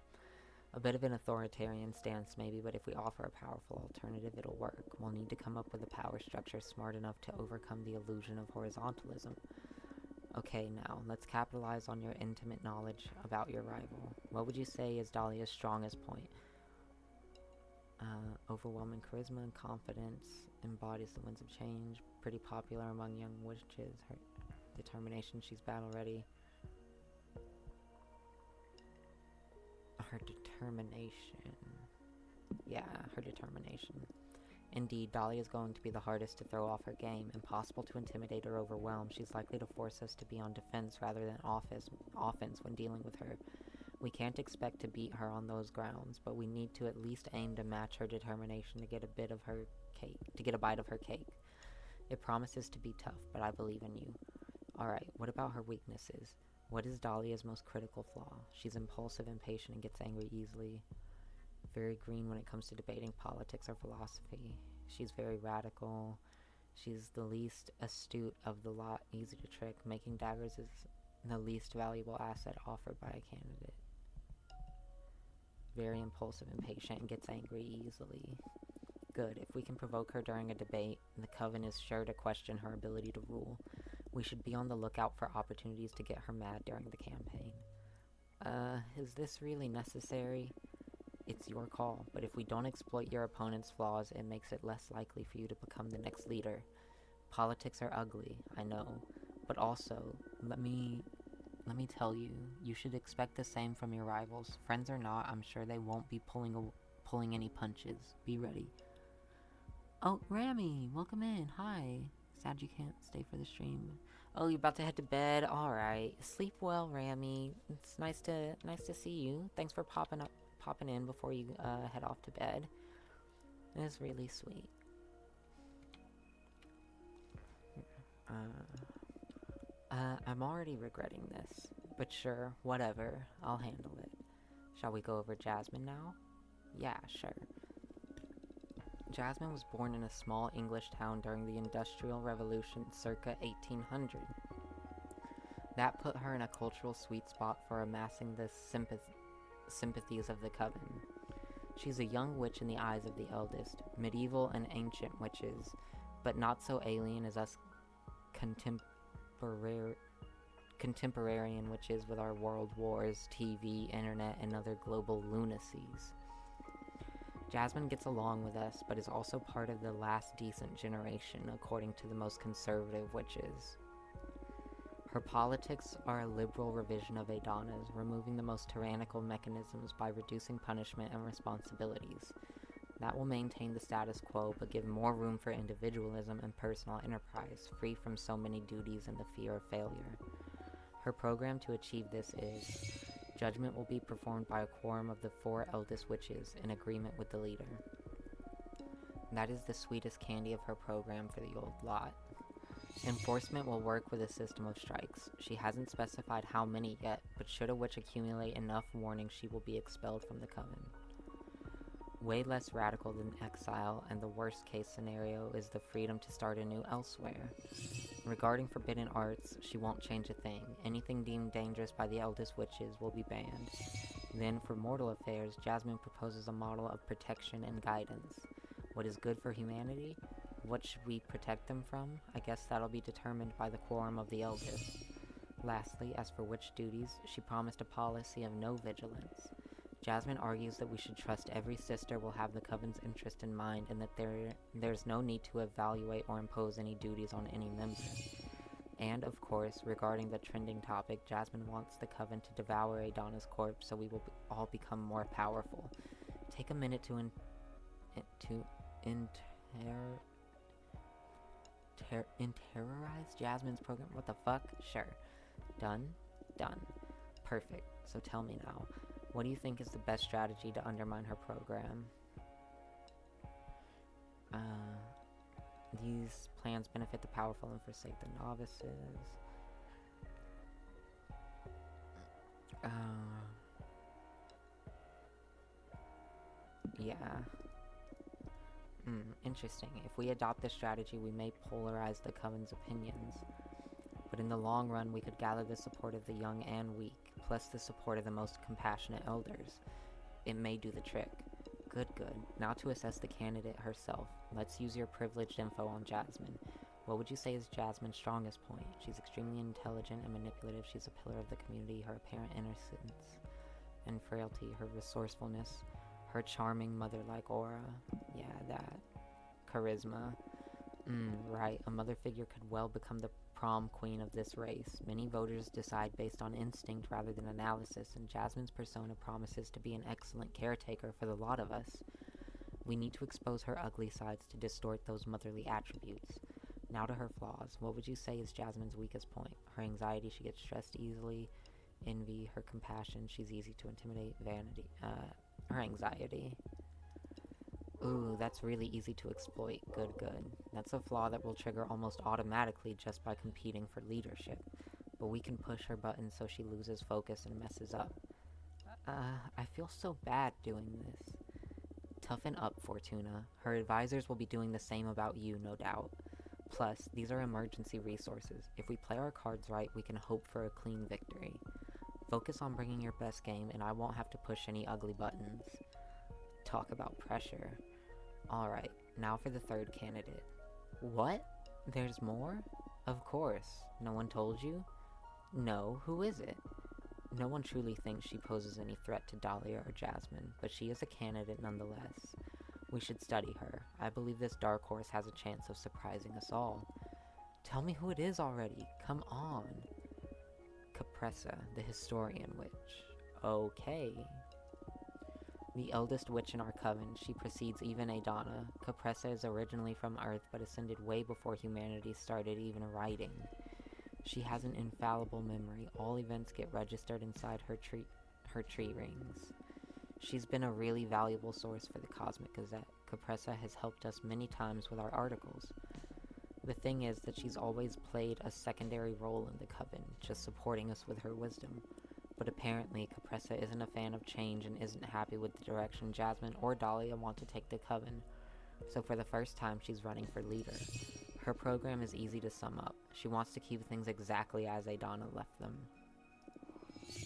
A bit of an authoritarian stance maybe, but if we offer a powerful alternative, it'll work. We'll need to come up with a power structure smart enough to overcome the illusion of horizontalism. Okay, now, let's capitalize on your intimate knowledge about your rival. What would you say is Dahlia's strongest point? Overwhelming charisma and confidence, embodies the winds of change, pretty popular among young witches, her determination, she's battle ready. Her determination. Yeah, her determination. Indeed, Dahlia is going to be the hardest to throw off her game. Impossible to intimidate or overwhelm. She's likely to force us to be on defense rather than offense when dealing with her. We can't expect to beat her on those grounds, but we need to at least aim to match her determination to get a bit of her cake, to get a bite of her cake. It promises to be tough, but I believe in you. Alright, what about her weaknesses? What is Dahlia's most critical flaw? She's impulsive, impatient, and gets angry easily. Very green when it comes to debating politics or philosophy. She's very radical. She's the least astute of the lot, easy to trick. Making daggers is the least valuable asset offered by a candidate. Very impulsive, impatient, and gets angry easily. Good. If we can provoke her during a debate, the Coven is sure to question her ability to rule. We should be on the lookout for opportunities to get her mad during the campaign. Is this really necessary? It's your call, but if we don't exploit your opponent's flaws, it makes it less likely for you to become the next leader. Politics are ugly, I know, but also, let me tell you, you should expect the same from your rivals. Friends or not, I'm sure they won't be pulling any punches. Be ready. Oh, Rami, welcome in. Hi. Sad you can't stay for the stream. Oh, you're about to head to bed? Alright. Sleep well, Rami. It's nice to see you. Thanks for popping in before you head off to bed. It is really sweet. I'm already regretting this. But sure, whatever. I'll handle it. Shall we go over Jasmine now? Yeah, sure. Jasmine was born in a small English town during the Industrial Revolution circa 1800. That put her in a cultural sweet spot for amassing the sympathies of the Coven. She's a young witch in the eyes of the eldest, medieval and ancient witches, but not so alien as us contemporarian witches with our world wars, TV, internet, and other global lunacies. Jasmine gets along with us, but is also part of the last decent generation, according to the most conservative witches. Her politics are a liberal revision of Adana's, removing the most tyrannical mechanisms by reducing punishment and responsibilities. That will maintain the status quo, but give more room for individualism and personal enterprise, free from so many duties and the fear of failure. Her program to achieve this is: judgment will be performed by a quorum of the 4 eldest witches in agreement with the leader. That is the sweetest candy of her program for the old lot. Enforcement will work with a system of strikes. She hasn't specified how many yet, but should a witch accumulate enough warning, she will be expelled from the coven. Way less radical than exile, and the worst case scenario is the freedom to start anew elsewhere. Regarding forbidden arts, she won't change a thing. Anything deemed dangerous by the eldest witches will be banned. Then, for mortal affairs, Jasmine proposes a model of protection and guidance. What is good for humanity? What should we protect them from? I guess that'll be determined by the quorum of the elders. Lastly, as for witch duties, she promised a policy of no vigilance. Jasmine argues that we should trust every sister will have the coven's interest in mind, and that there's no need to evaluate or impose any duties on any member. And, of course, regarding the trending topic, Jasmine wants the coven to devour Adana's corpse so we will all become more powerful. Take a minute to terrorize Jasmine's program? What the fuck? Sure. Done? Done. Perfect. So tell me now, what do you think is the best strategy to undermine her program? These plans benefit the powerful and forsake the novices. Yeah. Interesting. If we adopt this strategy, we may polarize the coven's opinions. But in the long run, we could gather the support of the young and weak, plus the support of the most compassionate elders. It may do the trick. Good. Now to assess the candidate herself. Let's use your privileged info on Jasmine. What would you say is Jasmine's strongest point? She's extremely intelligent and manipulative. She's a pillar of the community. Her apparent innocence and frailty, her resourcefulness, her charming mother-like aura. Yeah, that. Charisma. Right. A mother figure could well become the prom queen of this race. Many voters decide based on instinct rather than analysis, and Jasmine's persona promises to be an excellent caretaker for the lot of us. We need to expose her ugly sides to distort those motherly attributes. Now to her flaws. What would you say is Jasmine's weakest point? Her anxiety, she gets stressed easily. Envy, her compassion, she's easy to intimidate. Vanity, her anxiety. Ooh, that's really easy to exploit. Good. That's a flaw that will trigger almost automatically just by competing for leadership. But we can push her buttons so she loses focus and messes up. I feel so bad doing this. Toughen up, Fortuna. Her advisors will be doing the same about you, no doubt. Plus, these are emergency resources. If we play our cards right, we can hope for a clean victory. Focus on bringing your best game, and I won't have to push any ugly buttons. Talk about pressure. Alright, now for the third candidate. What? There's more? Of course. No one told you? No, who is it? No one truly thinks she poses any threat to Dahlia or Jasmine, but she is a candidate nonetheless. We should study her. I believe this dark horse has a chance of surprising us all. Tell me who it is already. Come on. Capressa, the historian witch. Okay. The eldest witch in our coven, she precedes even Adana. Capressa is originally from Earth, but ascended way before humanity started even writing. She has an infallible memory. All events get registered inside her tree rings. She's been a really valuable source for the Cosmic Gazette. Capressa has helped us many times with our articles. The thing is that she's always played a secondary role in the coven, just supporting us with her wisdom. But apparently, Capressa isn't a fan of change and isn't happy with the direction Jasmine or Dahlia want to take the coven. So for the first time, she's running for leader. Her program is easy to sum up. She wants to keep things exactly as Adana left them.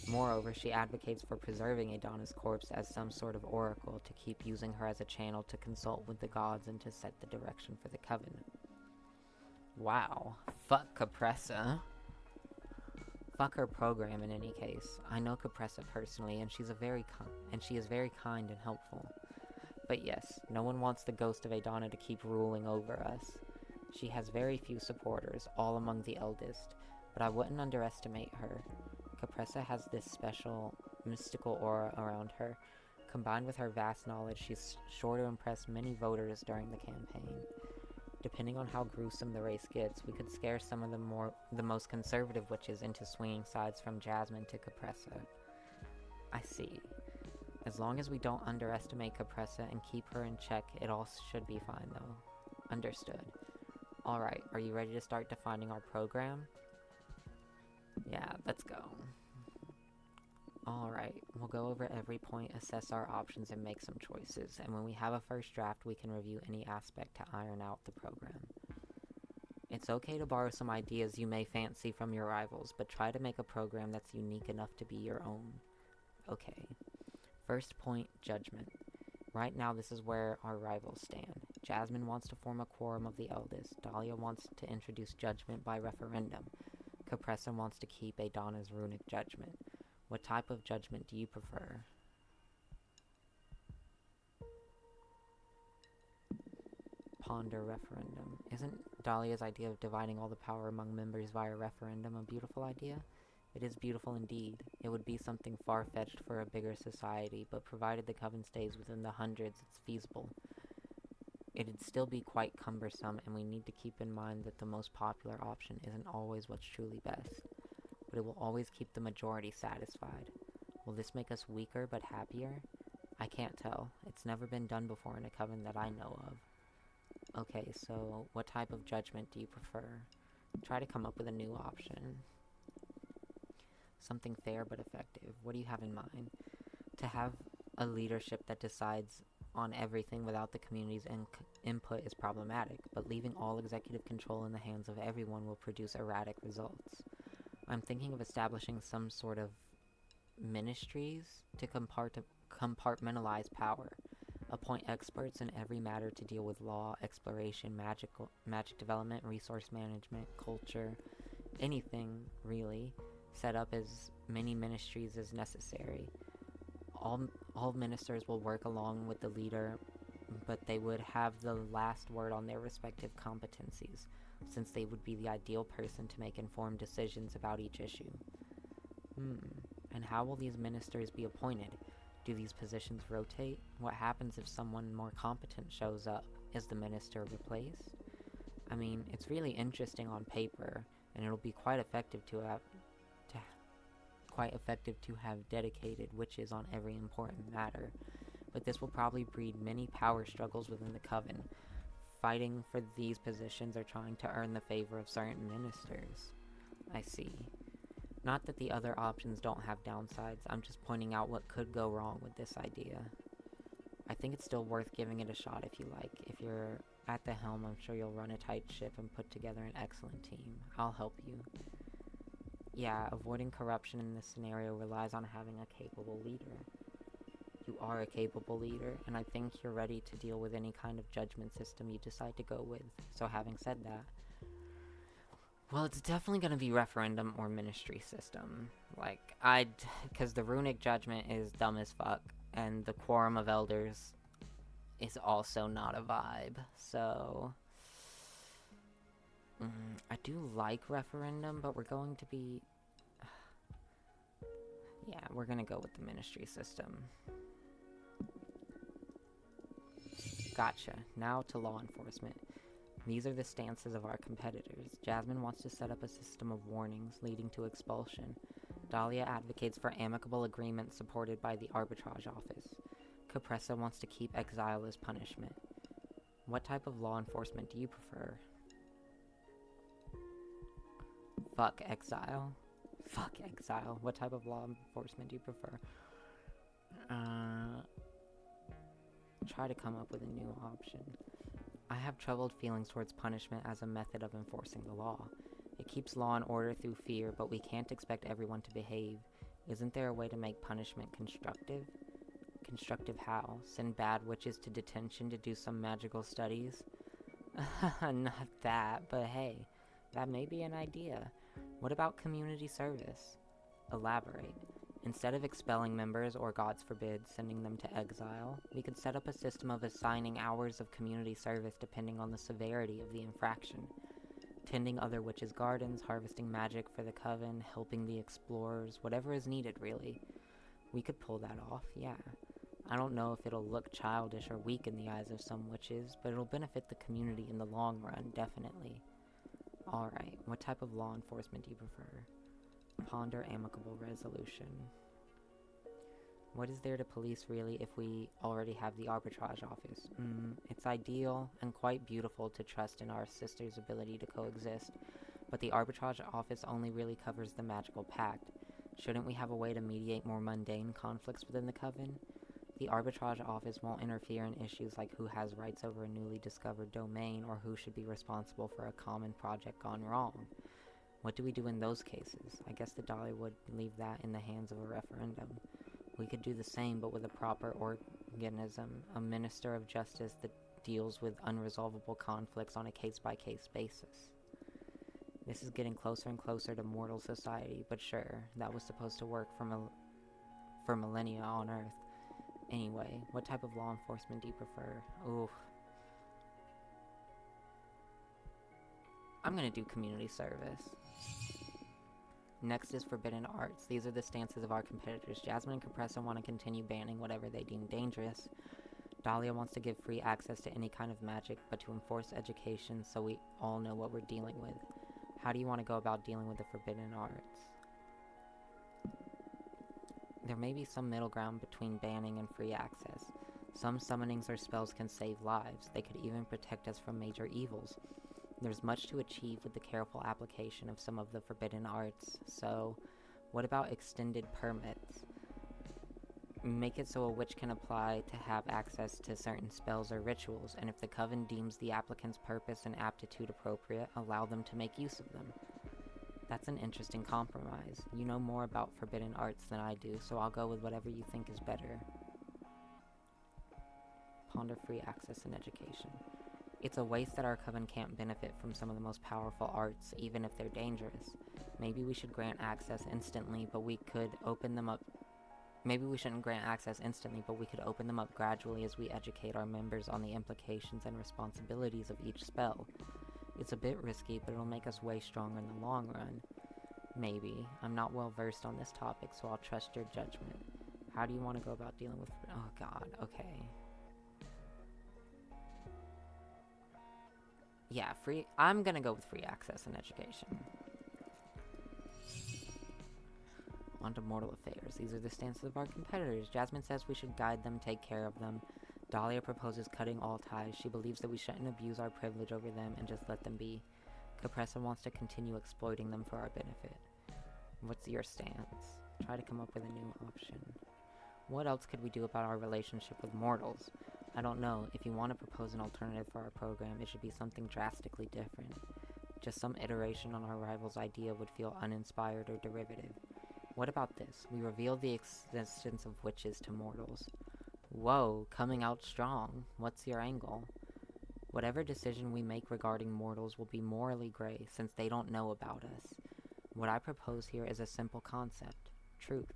Moreover, she advocates for preserving Adana's corpse as some sort of oracle to keep using her as a channel to consult with the gods and to set the direction for the coven. Wow. Fuck Capressa. Fuck her program in any case. I know Capressa personally, and she is very kind and helpful. But yes, no one wants the ghost of Adana to keep ruling over us. She has very few supporters, all among the eldest, but I wouldn't underestimate her. Capressa has this special, mystical aura around her. Combined with her vast knowledge, she's sure to impress many voters during the campaign. Depending on how gruesome the race gets, we could scare some of the most conservative witches into swinging sides from Jasmine to Capressa. I see. As long as we don't underestimate Capressa and keep her in check, it all should be fine though. Understood. Alright, are you ready to start defining our program? Yeah, let's go. Alright, we'll go over every point, assess our options, and make some choices, and when we have a first draft, we can review any aspect to iron out the program. It's okay to borrow some ideas you may fancy from your rivals, but try to make a program that's unique enough to be your own. Okay. First point, judgment. Right now, this is where our rivals stand. Jasmine wants to form a quorum of the eldest. Dahlia wants to introduce judgment by referendum. Capressa wants to keep Adana's runic judgment. What type of judgment do you prefer? Ponder referendum. Isn't Dahlia's idea of dividing all the power among members via referendum a beautiful idea? It is beautiful indeed. It would be something far-fetched for a bigger society, but provided the coven stays within the hundreds, it's feasible. It'd still be quite cumbersome, and we need to keep in mind that the most popular option isn't always what's truly best. But it will always keep the majority satisfied. Will this make us weaker but happier? I can't tell. It's never been done before in a coven that I know of. Okay, so what type of judgment do you prefer? Try to come up with a new option. Something fair but effective. What do you have in mind? To have a leadership that decides on everything without the community's input is problematic, but leaving all executive control in the hands of everyone will produce erratic results. I'm thinking of establishing some sort of ministries to compartmentalize power. Appoint experts in every matter to deal with law, exploration, magic development, resource management, culture, anything, really. Set up as many ministries as necessary. All ministers will work along with the leader, but they would have the last word on their respective competencies, since they would be the ideal person to make informed decisions about each issue. And how will these ministers be appointed? Do these positions rotate? What happens if someone more competent shows up? Is the minister replaced? I mean, it's really interesting on paper, and it'll be quite effective to have dedicated witches on every important matter, but this will probably breed many power struggles within the coven, fighting for these positions or trying to earn the favor of certain ministers. I see. Not that the other options don't have downsides, I'm just pointing out what could go wrong with this idea. I think it's still worth giving it a shot if you like. If you're at the helm, I'm sure you'll run a tight ship and put together an excellent team. I'll help you. Yeah, avoiding corruption in this scenario relies on having a capable leader. You are a capable leader, and I think you're ready to deal with any kind of judgment system you decide to go with. So having said that, well, it's definitely gonna be referendum or ministry system. Because the runic judgment is dumb as fuck, and the quorum of elders is also not a vibe, so I do like referendum, but we're going to be... yeah, we're gonna go with the ministry system. Gotcha. Now to law enforcement. These are the stances of our competitors. Jasmine wants to set up a system of warnings leading to expulsion. Dahlia advocates for amicable agreements supported by the arbitrage office. Capressa wants to keep exile as punishment. What type of law enforcement do you prefer? Fuck exile. Fuck exile. What type of law enforcement do you prefer? Try to come up with a new option. I have troubled feelings towards punishment as a method of enforcing the law. It keeps law and order through fear, but we can't expect everyone to behave. Isn't there a way to make punishment constructive? Constructive how? Send bad witches to detention to do some magical studies? Not that, but hey, that may be an idea. What about community service? Elaborate. Instead of expelling members or, God forbid, sending them to exile, we could set up a system of assigning hours of community service depending on the severity of the infraction. Tending other witches' gardens, harvesting magic for the coven, helping the explorers, whatever is needed, really. We could pull that off, yeah. I don't know if it'll look childish or weak in the eyes of some witches, but it'll benefit the community in the long run, definitely. Alright, what type of law enforcement do you prefer? Ponder amicable resolution. What is there to police, really, if we already have the arbitrage office? It's ideal and quite beautiful to trust in our sisters' ability to coexist, but the arbitrage office only really covers the magical pact. Shouldn't we have a way to mediate more mundane conflicts within the coven? The arbitrage office won't interfere in issues like who has rights over a newly discovered domain or who should be responsible for a common project gone wrong. What do we do in those cases? I guess the Dahlia would leave that in the hands of a referendum. We could do the same, but with a proper organism, a minister of justice that deals with unresolvable conflicts on a case-by-case basis. This is getting closer and closer to mortal society, but sure, that was supposed to work for millennia on Earth. Anyway, what type of law enforcement do you prefer? Oof. I'm gonna do community service. Next is forbidden arts. These are the stances of our competitors. Jasmine and Compressa want to continue banning whatever they deem dangerous. Dahlia wants to give free access to any kind of magic, but to enforce education so we all know what we're dealing with. How do you want to go about dealing with the forbidden arts? There may be some middle ground between banning and free access. Some summonings or spells can save lives. They could even protect us from major evils. There's much to achieve with the careful application of some of the forbidden arts, so what about extended permits? Make it so a witch can apply to have access to certain spells or rituals, and if the coven deems the applicant's purpose and aptitude appropriate, allow them to make use of them. That's an interesting compromise. You know more about forbidden arts than I do, so I'll go with whatever you think is better. Ponder free access and education. It's a waste that our coven can't benefit from some of the most powerful arts, even if they're dangerous. Maybe we should grant access instantly, but we could open them up. Maybe we shouldn't grant access instantly, but we could open them up gradually as we educate our members on the implications and responsibilities of each spell. It's a bit risky, but it'll make us way stronger in the long run. Maybe. I'm not well versed on this topic, so I'll trust your judgment. How do you want to go about dealing with... Oh god, okay. Yeah, I'm gonna go with free access and education. On to mortal affairs. These are the stances of our competitors. Jasmine says we should guide them, take care of them. Dahlia proposes cutting all ties. She believes that we shouldn't abuse our privilege over them and just let them be. Compressa wants to continue exploiting them for our benefit. What's your stance? Try to come up with a new option. What else could we do about our relationship with mortals? I don't know. If you want to propose an alternative for our program, it should be something drastically different. Just some iteration on our rival's idea would feel uninspired or derivative. What about this? We reveal the existence of witches to mortals. Whoa, coming out strong. What's your angle? Whatever decision we make regarding mortals will be morally gray, since they don't know about us. What I propose here is a simple concept. Truth.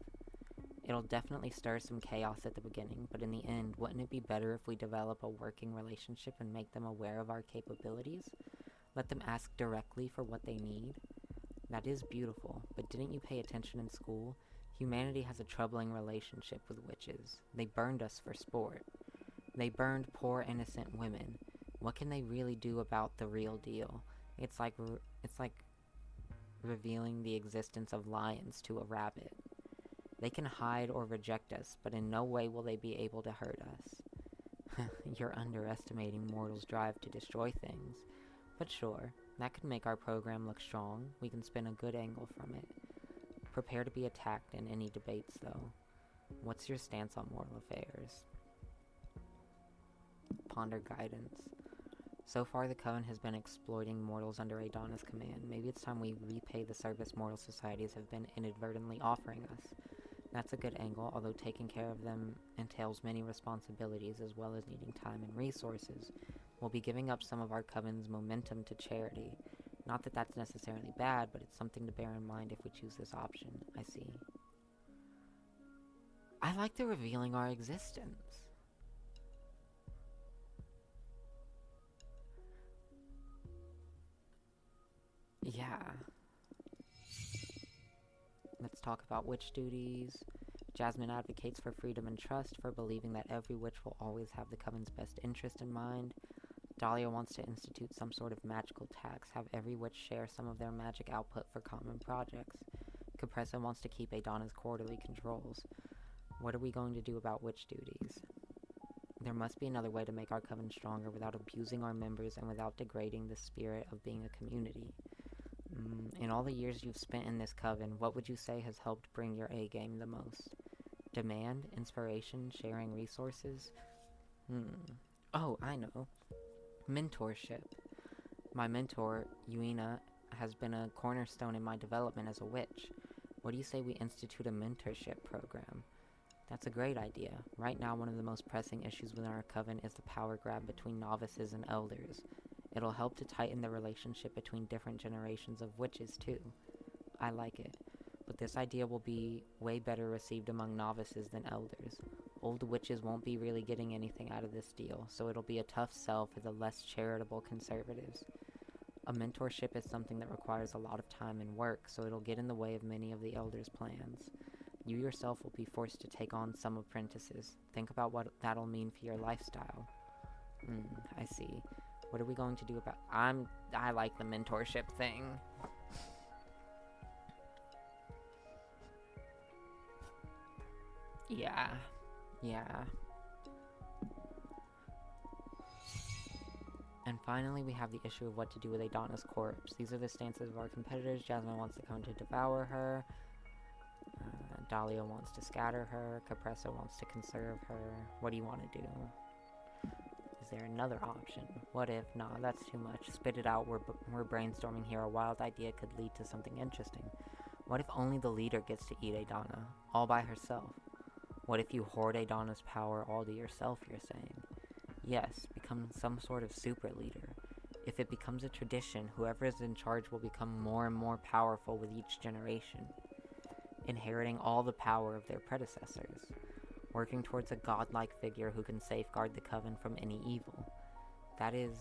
It'll definitely stir some chaos at the beginning, but in the end, wouldn't it be better if we develop a working relationship and make them aware of our capabilities? Let them ask directly for what they need? That is beautiful, but didn't you pay attention in school? Humanity has a troubling relationship with witches. They burned us for sport. They burned poor innocent women. What can they really do about the real deal? It's like revealing the existence of lions to a rabbit. They can hide or reject us, but in no way will they be able to hurt us. You're underestimating mortals' drive to destroy things. But sure, that could make our program look strong. We can spin a good angle from it. Prepare to be attacked in any debates, though. What's your stance on mortal affairs? Ponder guidance. So far, the Coven has been exploiting mortals under Adana's command. Maybe it's time we repay the service mortal societies have been inadvertently offering us. That's a good angle, although taking care of them entails many responsibilities as well as needing time and resources. We'll be giving up some of our Coven's momentum to charity. Not that that's necessarily bad, but it's something to bear in mind if we choose this option. I see. I like the revealing our existence. Yeah. Let's talk about witch duties. Jasmine advocates for freedom and trust, for believing that every witch will always have the Coven's best interest in mind. Dahlia wants to institute some sort of magical tax, have every witch share some of their magic output for common projects. Capressa wants to keep Adana's quarterly controls. What are we going to do about witch duties? There must be another way to make our coven stronger without abusing our members and without degrading the spirit of being a community. In all the years you've spent in this coven, what would you say has helped bring your A-game the most? Demand, inspiration, sharing resources? Oh, I know. Mentorship. My mentor, Yuina, has been a cornerstone in my development as a witch. What do you say we institute a mentorship program? That's a great idea. Right now, one of the most pressing issues within our coven is the power grab between novices and elders. It'll help to tighten the relationship between different generations of witches, too. I like it. But this idea will be way better received among novices than elders. Old witches won't be really getting anything out of this deal, so it'll be a tough sell for the less charitable conservatives. A mentorship is something that requires a lot of time and work, so it'll get in the way of many of the elders' plans. You yourself will be forced to take on some apprentices. Think about what that'll mean for your lifestyle. I see. What are we going to do about... I like the mentorship thing. Yeah. And finally, we have the issue of what to do with Adana's corpse. These are the stances of our competitors. Jasmine wants the Coven to devour her. Dahlia wants to scatter her. Capressa wants to conserve her. What do you want to do? Is there another option? What if? Nah, that's too much. Spit it out. We're brainstorming here. A wild idea could lead to something interesting. What if only the leader gets to eat Adana, all by herself? What if you hoard Adana's power all to yourself, you're saying? Yes, become some sort of super leader. If it becomes a tradition, whoever is in charge will become more and more powerful with each generation, inheriting all the power of their predecessors, working towards a godlike figure who can safeguard the Coven from any evil. That is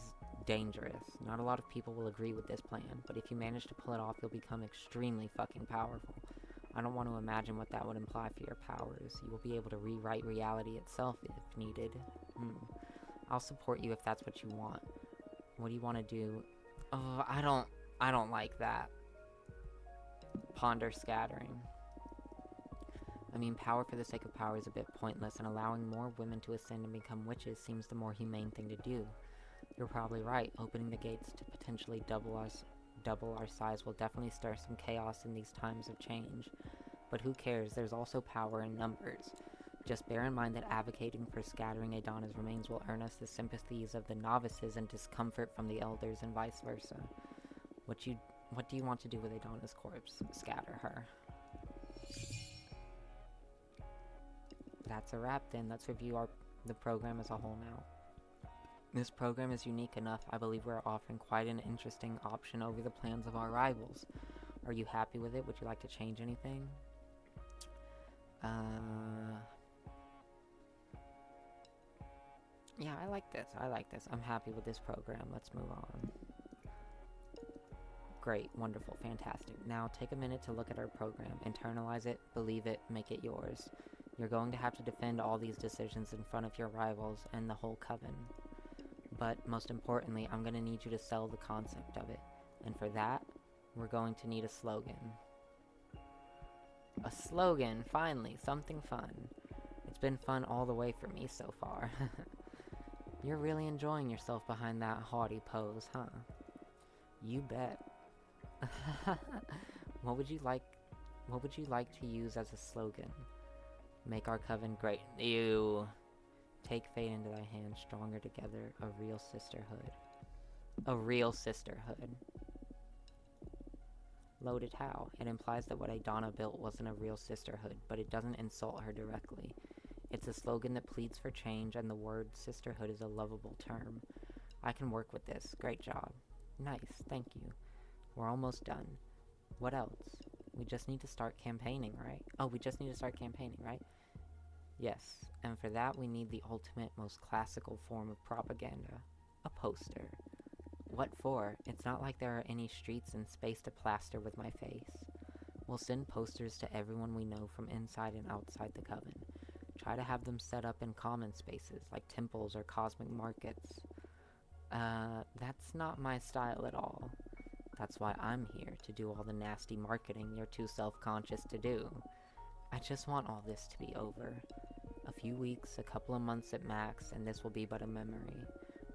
dangerous. Not a lot of people will agree with this plan, but if you manage to pull it off, you'll become extremely fucking powerful. I don't want to imagine what that would imply for your powers. You will be able to rewrite reality itself if needed. I'll support you if that's what you want. What do you want to do? Oh, I don't like that. Ponder scattering. I mean, power for the sake of power is a bit pointless, and allowing more women to ascend and become witches seems the more humane thing to do. You're probably right. Opening the gates to potentially double our size will definitely stir some chaos in these times of change. But who cares? There's also power in numbers. Just bear in mind that advocating for scattering Adana's remains will earn us the sympathies of the novices and discomfort from the elders and vice versa. What do you want to do with Adana's corpse? Scatter her. That's a wrap then. Let's review the program as a whole now. This program is unique enough. I believe we're offering quite an interesting option over the plans of our rivals. Are you happy with it? Would you like to change anything? Yeah, I like this. I'm happy with this program. Let's move on. Great, wonderful, fantastic. Now take a minute to look at our program. Internalize it, believe it, make it yours. You're going to have to defend all these decisions in front of your rivals and the whole coven. But most importantly, I'm going to need you to sell the concept of it. And for that, we're going to need a slogan. A slogan, finally, something fun. It's been fun all the way for me so far. You're really enjoying yourself behind that haughty pose, huh? You bet. What would you like to use as a slogan? Make our coven great. Ew. Take fate into thy hands, stronger together, a real sisterhood. A real sisterhood. Loaded how? It implies that what Adana built wasn't a real sisterhood, but it doesn't insult her directly. It's a slogan that pleads for change, and the word sisterhood is a lovable term. I can work with this. Great job. Nice, thank you. We're almost done. What else? We just need to start campaigning, right? Oh, we just need to start campaigning, right? Yes, and for that we need the ultimate, most classical form of propaganda. A poster. What for? It's not like there are any streets in space to plaster with my face. We'll send posters to everyone we know from inside and outside the Coven. Try to have them set up in common spaces, like temples or cosmic markets. That's not my style at all. That's why I'm here, to do all the nasty marketing you're too self-conscious to do. I just want all this to be over. A few weeks, a couple of months at max, and this will be but a memory.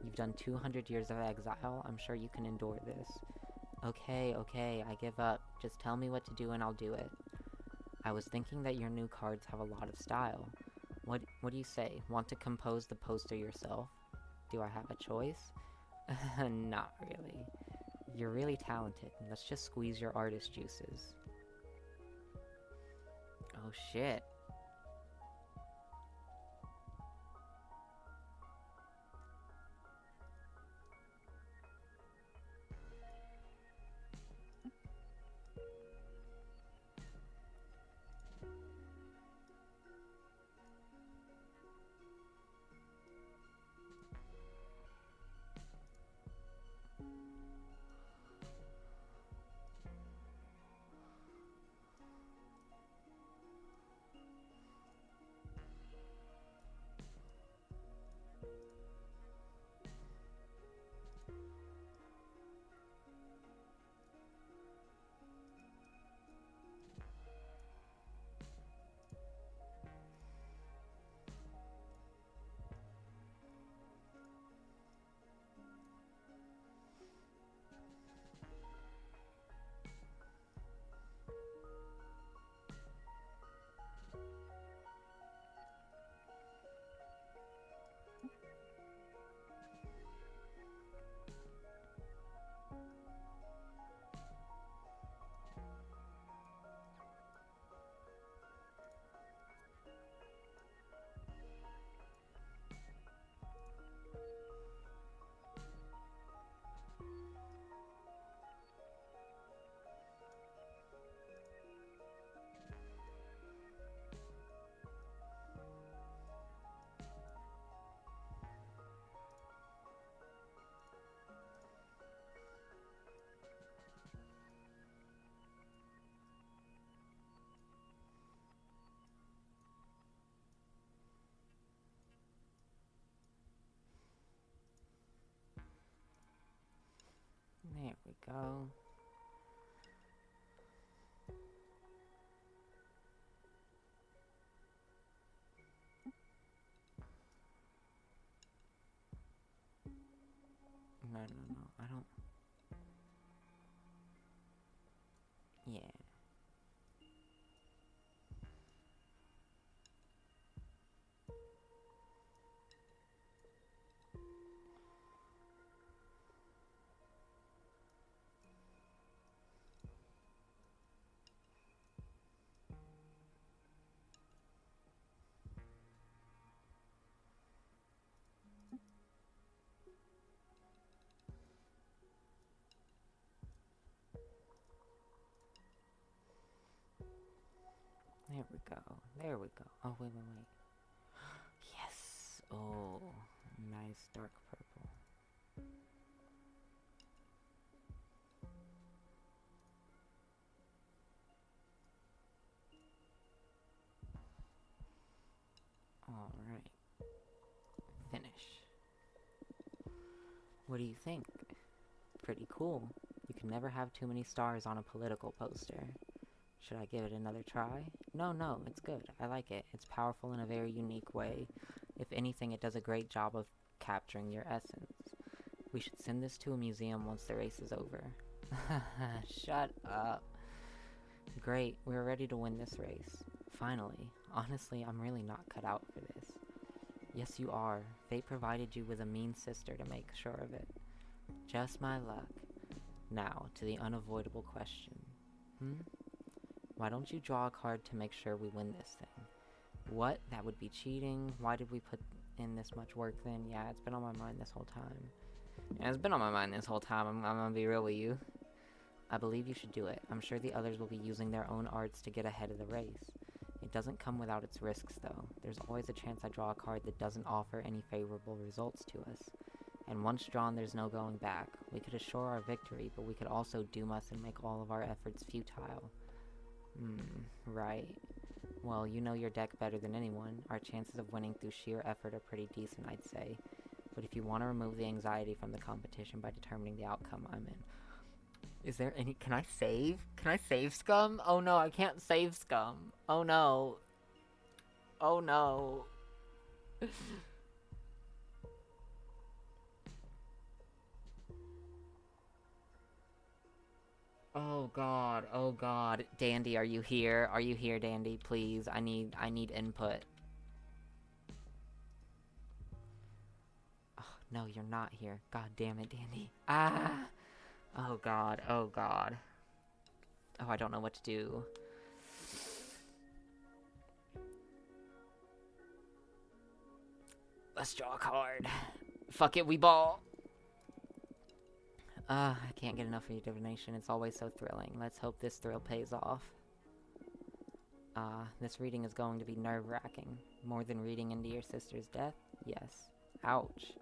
You've done 200 years of exile, I'm sure you can endure this. Okay, I give up. Just tell me what to do and I'll do it. I was thinking that your new cards have a lot of style. What do you say? Want to compose the poster yourself? Do I have a choice? Not really. You're really talented. Let's just squeeze your artist juices. Oh shit. There we go. No, I don't... Yeah. There we go. Oh, wait. Yes! Oh, nice dark purple. Alright. Finish. What do you think? Pretty cool. You can never have too many stars on a political poster. Should I give it another try? No, it's good. I like it. It's powerful in a very unique way. If anything, it does a great job of capturing your essence. We should send this to a museum once the race is over. Shut up. Great, we're ready to win this race. Finally. Honestly, I'm really not cut out for this. Yes, you are. Fate provided you with a mean sister to make sure of it. Just my luck. Now, to the unavoidable question. Why don't you draw a card to make sure we win this thing? What? That would be cheating? Why did we put in this much work then? Yeah, it's been on my mind this whole time. I'm gonna be real with you. I believe you should do it. I'm sure the others will be using their own arts to get ahead of the race. It doesn't come without its risks, though. There's always a chance I draw a card that doesn't offer any favorable results to us. And once drawn, there's no going back. We could assure our victory, but we could also doom us and make all of our efforts futile. Right. Well, you know your deck better than anyone. Our chances of winning through sheer effort are pretty decent, I'd say. But if you want to remove the anxiety from the competition by determining the outcome, I'm in. Is there any— can I save? Can I save Scum? Oh no, I can't save Scum. Oh no. Oh no. Oh god, oh god. Dandy, are you here? Are you here, Dandy? Please, I need input. Oh, no, you're not here. God damn it, Dandy. Ah! Oh god, oh god. Oh, I don't know what to do. Let's draw a card. Fuck it, we ball! I can't get enough of your divination. It's always so thrilling. Let's hope this thrill pays off. This reading is going to be nerve-wracking. More than reading into your sister's death? Yes. Ouch.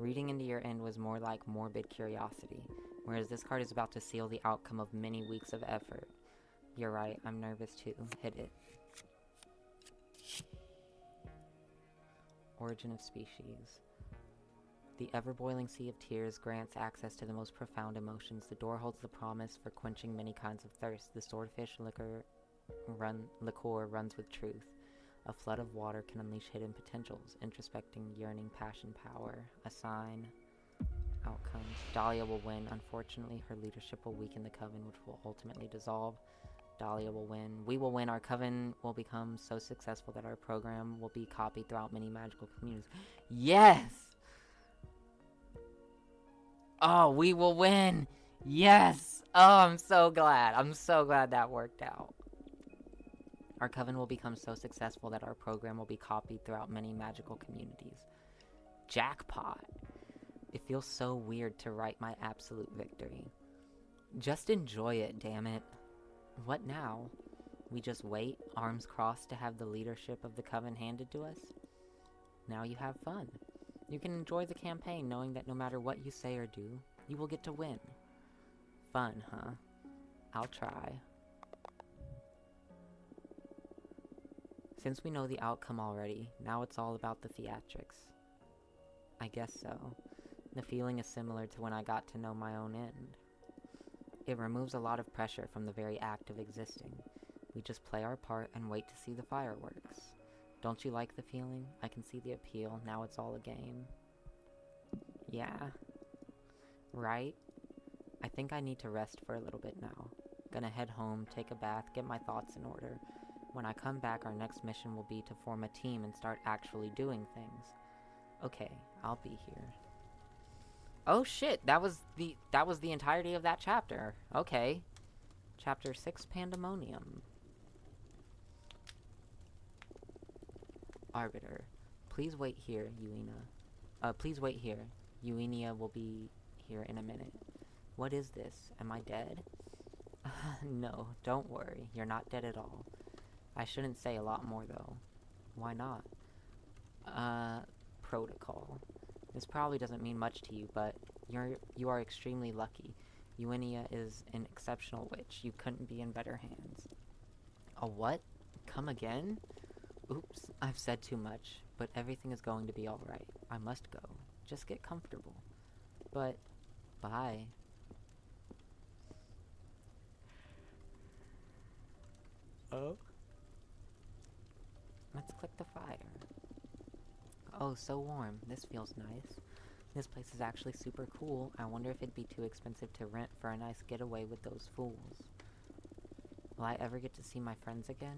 Reading into your end was more like morbid curiosity, whereas this card is about to seal the outcome of many weeks of effort. You're right, I'm nervous too. Hit it. Origin of species. The ever-boiling sea of tears grants access to the most profound emotions. The door holds the promise for quenching many kinds of thirst. The swordfish liquor runs with truth. A flood of water can unleash hidden potentials. Introspecting, yearning, passion, power. A sign. Outcomes. Dahlia will win. Unfortunately, her leadership will weaken the coven, which will ultimately dissolve. Dahlia will win. We will win. Our coven will become so successful that our program will be copied throughout many magical communities. Yes! Oh, we will win! Yes! Oh, I'm so glad. I'm so glad that worked out. Our coven will become so successful that our program will be copied throughout many magical communities. Jackpot! It feels so weird to write my absolute victory. Just enjoy it, damn it. What now? We just wait, arms crossed, to have the leadership of the coven handed to us? Now you have fun. You can enjoy the campaign knowing that no matter what you say or do, you will get to win. Fun, huh? I'll try. Since we know the outcome already, now it's all about the theatrics. I guess so. The feeling is similar to when I got to know my own end. It removes a lot of pressure from the very act of existing. We just play our part and wait to see the fireworks. Don't you like the feeling? I can see the appeal. Now it's all a game. Yeah. Right? I think I need to rest for a little bit now. Gonna head home, take a bath, get my thoughts in order. When I come back, our next mission will be to form a team and start actually doing things. Okay, I'll be here. Oh shit, that was the entirety of that chapter. Okay. Chapter 6, Pandemonium. Arbiter. Please wait here, Uena. Please wait here. Eugenia will be here in a minute. What is this? Am I dead? No, don't worry. You're not dead at all. I shouldn't say a lot more, though. Why not? Protocol. This probably doesn't mean much to you, but you are extremely lucky. Eugenia is an exceptional witch. You couldn't be in better hands. A what? Come again? Oops, I've said too much, but everything is going to be alright. I must go. Just get comfortable. But, bye. Oh? Let's click the fire. Oh, so warm. This feels nice. This place is actually super cool. I wonder if it'd be too expensive to rent for a nice getaway with those fools. Will I ever get to see my friends again?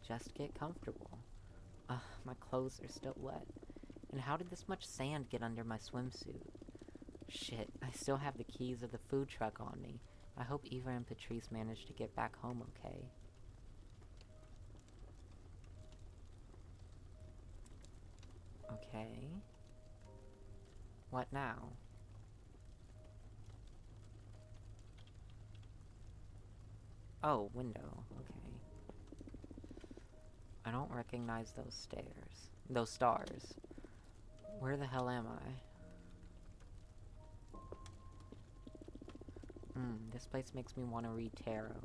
Just get comfortable. Ugh, my clothes are still wet. And how did this much sand get under my swimsuit? Shit, I still have the keys of the food truck on me. I hope Eva and Patrice managed to get back home okay. Okay. What now? Oh, window. Okay. I don't recognize those stairs. Those stars. Where the hell am I? This place makes me want to read tarot.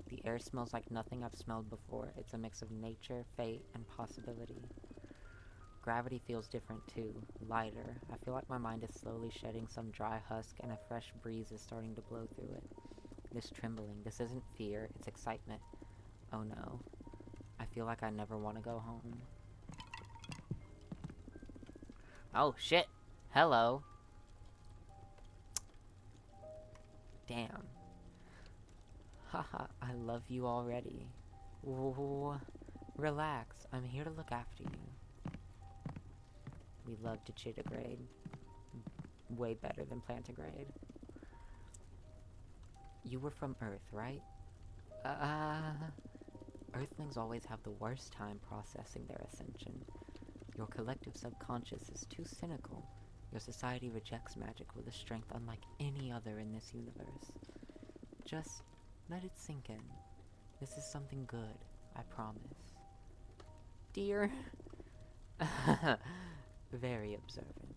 The air smells like nothing I've smelled before. It's a mix of nature, fate, and possibility. Gravity feels different too, lighter. I feel like my mind is slowly shedding some dry husk and a fresh breeze is starting to blow through it. This trembling, this isn't fear, it's excitement. Oh no. I feel like I never want to go home. Oh shit! Hello! Damn. Haha, I love you already. Ooh, relax, I'm here to look after you. We love to chittigrade. Way better than plantigrade. You were from Earth, right? Earthlings always have the worst time processing their ascension. Your collective subconscious is too cynical. Your society rejects magic with a strength unlike any other in this universe. Just let it sink in. This is something good, I promise. Dear? Very observant.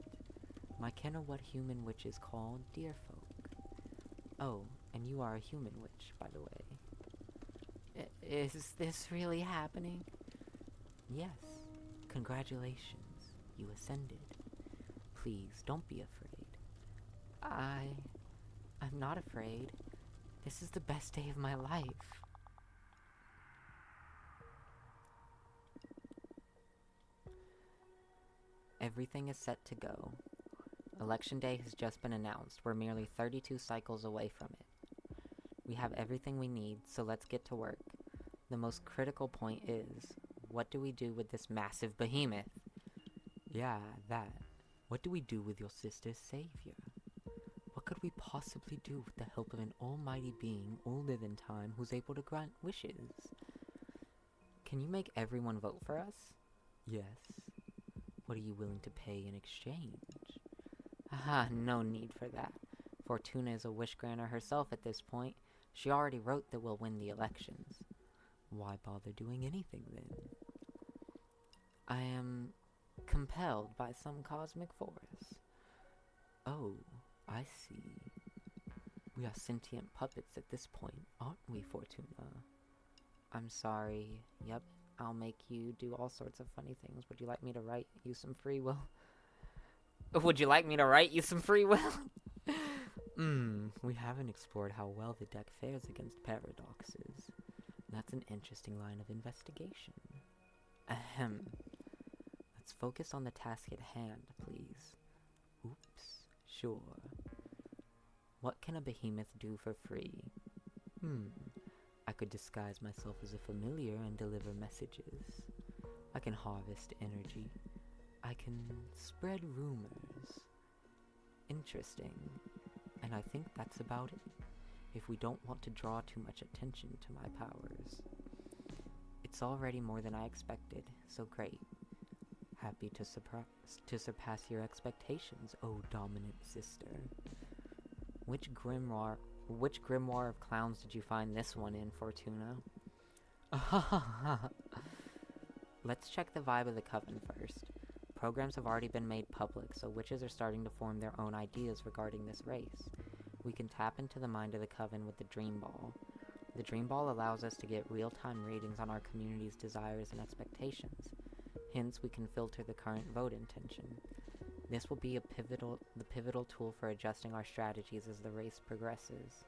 My kin are what human witches call deer folk. Oh, and you are a human witch, by the way. Is this really happening? Yes. Congratulations. You ascended. Please, don't be afraid. I'm not afraid. This is the best day of my life. Everything is set to go. Election day has just been announced. We're merely 32 cycles away from it. We have everything we need, so let's get to work. The most critical point is, what do we do with this massive behemoth? Yeah, that. What do we do with your sister's savior? What could we possibly do with the help of an almighty being older than time who's able to grant wishes? Can you make everyone vote for us? Yes. What are you willing to pay in exchange? Haha, no need for that. Fortuna is a wish granter herself at this point. She already wrote that we'll win the elections. Why bother doing anything then? I am compelled by some cosmic force. Oh, I see. We are sentient puppets at this point, aren't we, Fortuna? I'm sorry. Yep, I'll make you do all sorts of funny things. Would you like me to write you some free will? Would you like me to write you some free will? We haven't explored how well the deck fares against paradoxes. That's an interesting line of investigation. Ahem. Let's focus on the task at hand, please. Oops, sure. What can a behemoth do for free? I could disguise myself as a familiar and deliver messages. I can harvest energy. I can spread rumors. Interesting. And I think that's about it, if we don't want to draw too much attention to my powers. It's already more than I expected, so great. Happy to surpass your expectations, oh dominant sister. Which grimoire of clowns did you find this one in, Fortuna? Let's check the vibe of the Coven first. Programs have already been made public, so witches are starting to form their own ideas regarding this race. We can tap into the mind of the Coven with the Dream Ball. The Dream Ball allows us to get real-time readings on our community's desires and expectations. Hence, we can filter the current vote intention. This will be the pivotal tool for adjusting our strategies as the race progresses.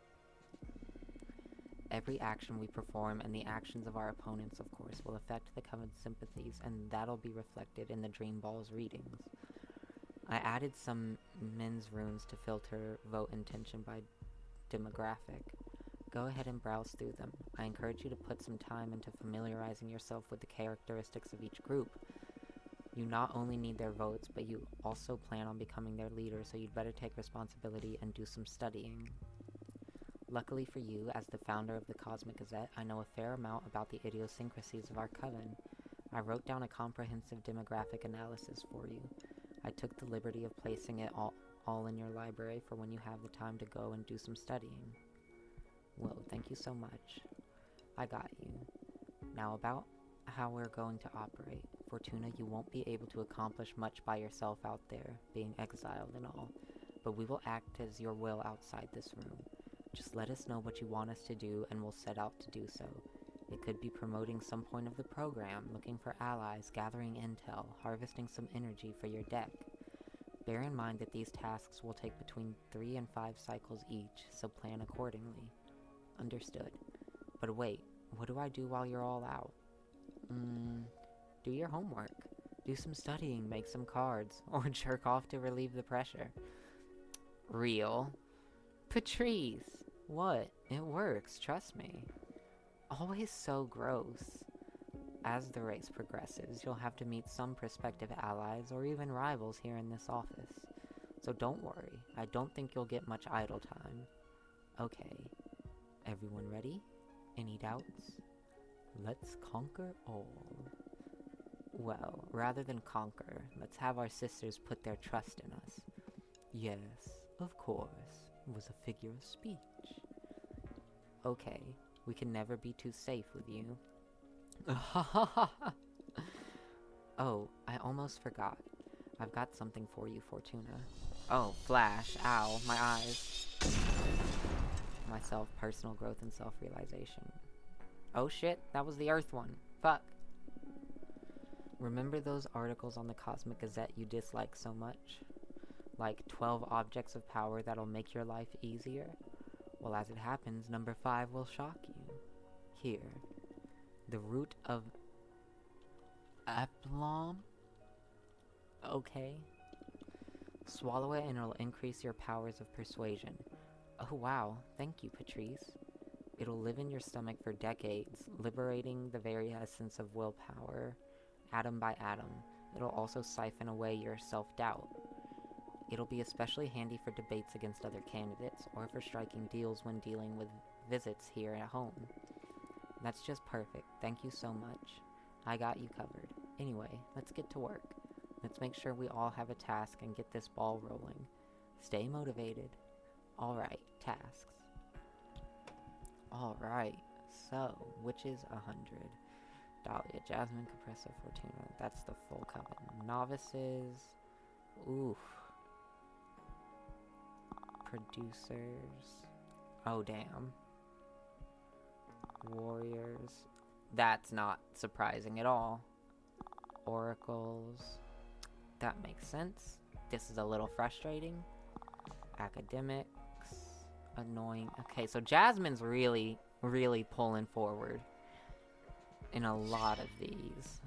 Every action we perform and the actions of our opponents, of course, will affect the Coven's sympathies, and that'll be reflected in the Dream Ball's readings. I added some men's runes to filter vote intention by demographic. Go ahead and browse through them. I encourage you to put some time into familiarizing yourself with the characteristics of each group. You not only need their votes, but you also plan on becoming their leader, so you'd better take responsibility and do some studying. Luckily for you, as the founder of the Cosmic Gazette, I know a fair amount about the idiosyncrasies of our Coven. I wrote down a comprehensive demographic analysis for you. I took the liberty of placing it all in your library for when you have the time to go and do some studying. Whoa, thank you so much. I got you. Now about how we're going to operate. Fortuna, you won't be able to accomplish much by yourself out there, being exiled and all, but we will act as your will outside this room. Just let us know what you want us to do and we'll set out to do so. It could be promoting some point of the program, looking for allies, gathering intel, harvesting some energy for your deck. Bear in mind that these tasks will take between 3 and 5 cycles each, so plan accordingly. Understood. But wait, what do I do while you're all out? Do your homework. Do some studying, make some cards, or jerk off to relieve the pressure. Real. Patrice! What? It works, trust me. Always so gross. As the race progresses, you'll have to meet some prospective allies or even rivals here in this office. So don't worry, I don't think you'll get much idle time. Okay, everyone ready? Any doubts? Let's conquer all. Well, rather than conquer, let's have our sisters put their trust in us. Yes, of course, was a figure of speech. Okay, we can never be too safe with you. Oh, I almost forgot. I've got something for you, Fortuna. Oh, flash, ow, my eyes. Myself, personal growth and self-realization. Oh shit, that was the Earth one. Fuck. Remember those articles on the Cosmic Gazette you dislike so much? Like 12 objects of power that'll make your life easier? Well, as it happens, number 5 will shock you. Here. The root of Aplomb? Okay. Swallow it and it'll increase your powers of persuasion. Oh wow, thank you, Patrice. It'll live in your stomach for decades, liberating the very essence of willpower, atom by atom. It'll also siphon away your self-doubt. It'll be especially handy for debates against other candidates, or for striking deals when dealing with visits here at home. That's just perfect, thank you so much. I got you covered. Anyway, let's get to work. Let's make sure we all have a task and get this ball rolling. Stay motivated. Alright, tasks. Alright, so, which is 100? Dahlia, Jasmine, Capressa, Fortuna. That's the full coven. Novices. Oof. Producers. Oh, damn. Warriors. That's not surprising at all. Oracles. That makes sense. This is a little frustrating. Academics. Annoying. Okay, so Jasmine's really, really pulling forward in a lot of these.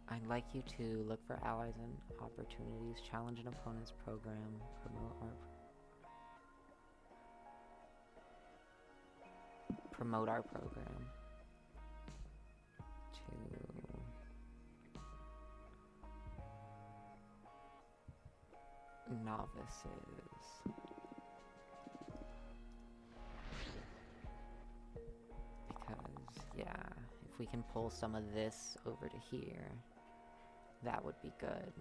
I'd like you to look for allies and opportunities, challenge an opponent's program, promote our program to novices. Because, yeah, if we can pull some of this over to here, that would be good.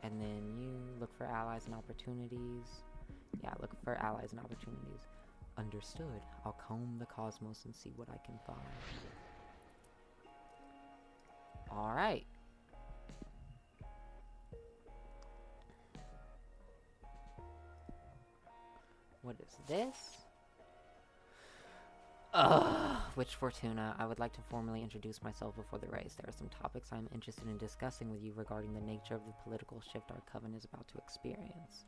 And then you look for allies and opportunities. Yeah, look for allies and opportunities. Understood. I'll comb the cosmos and see what I can find. Alright. What is this? Witch Fortuna, I would like to formally introduce myself before the race. There are some topics I'm interested in discussing with you regarding the nature of the political shift our coven is about to experience.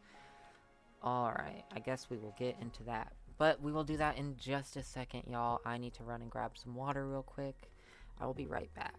Alright, I guess we will get into that. But we will do that in just a second, y'all. I need to run and grab some water real quick. I will be right back.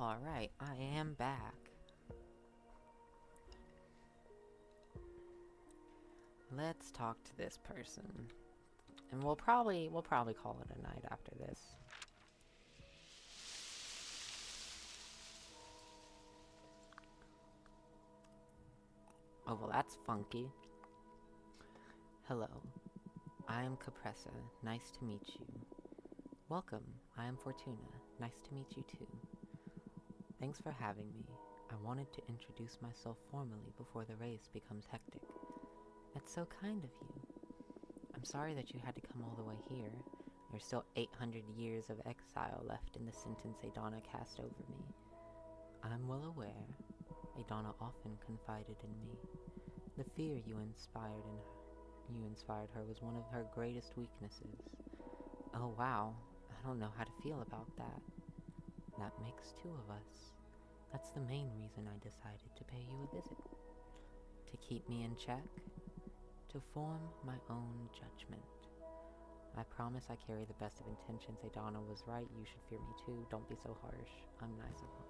Alright, I am back. Let's talk to this person. And we'll probably call it a night after this. Oh, well, that's funky. Hello, I am Capressa. Nice to meet you. Welcome, I am Fortuna. Nice to meet you too. Thanks for having me. I wanted to introduce myself formally before the race becomes hectic. That's so kind of you. I'm sorry that you had to come all the way here. There's still 800 years of exile left in the sentence Adana cast over me. I'm well aware. Adana often confided in me. The fear you inspired her was one of her greatest weaknesses. Oh wow, I don't know how to feel about that. That makes two of us. That's the main reason I decided to pay you a visit. To keep me in check. To form my own judgment. I promise I carry the best of intentions. Adana was right. You should fear me too. Don't be so harsh. I'm nice of her.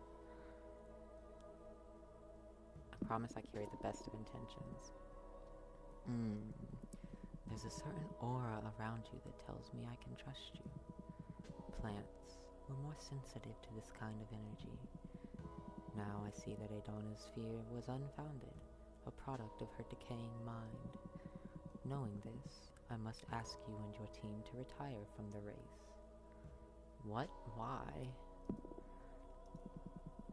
I promise I carry the best of intentions. There's a certain aura around you that tells me I can trust you. Plants were more sensitive to this kind of energy. Now I see that Adana's fear was unfounded, a product of her decaying mind. Knowing this, I must ask you and your team to retire from the race. What? Why?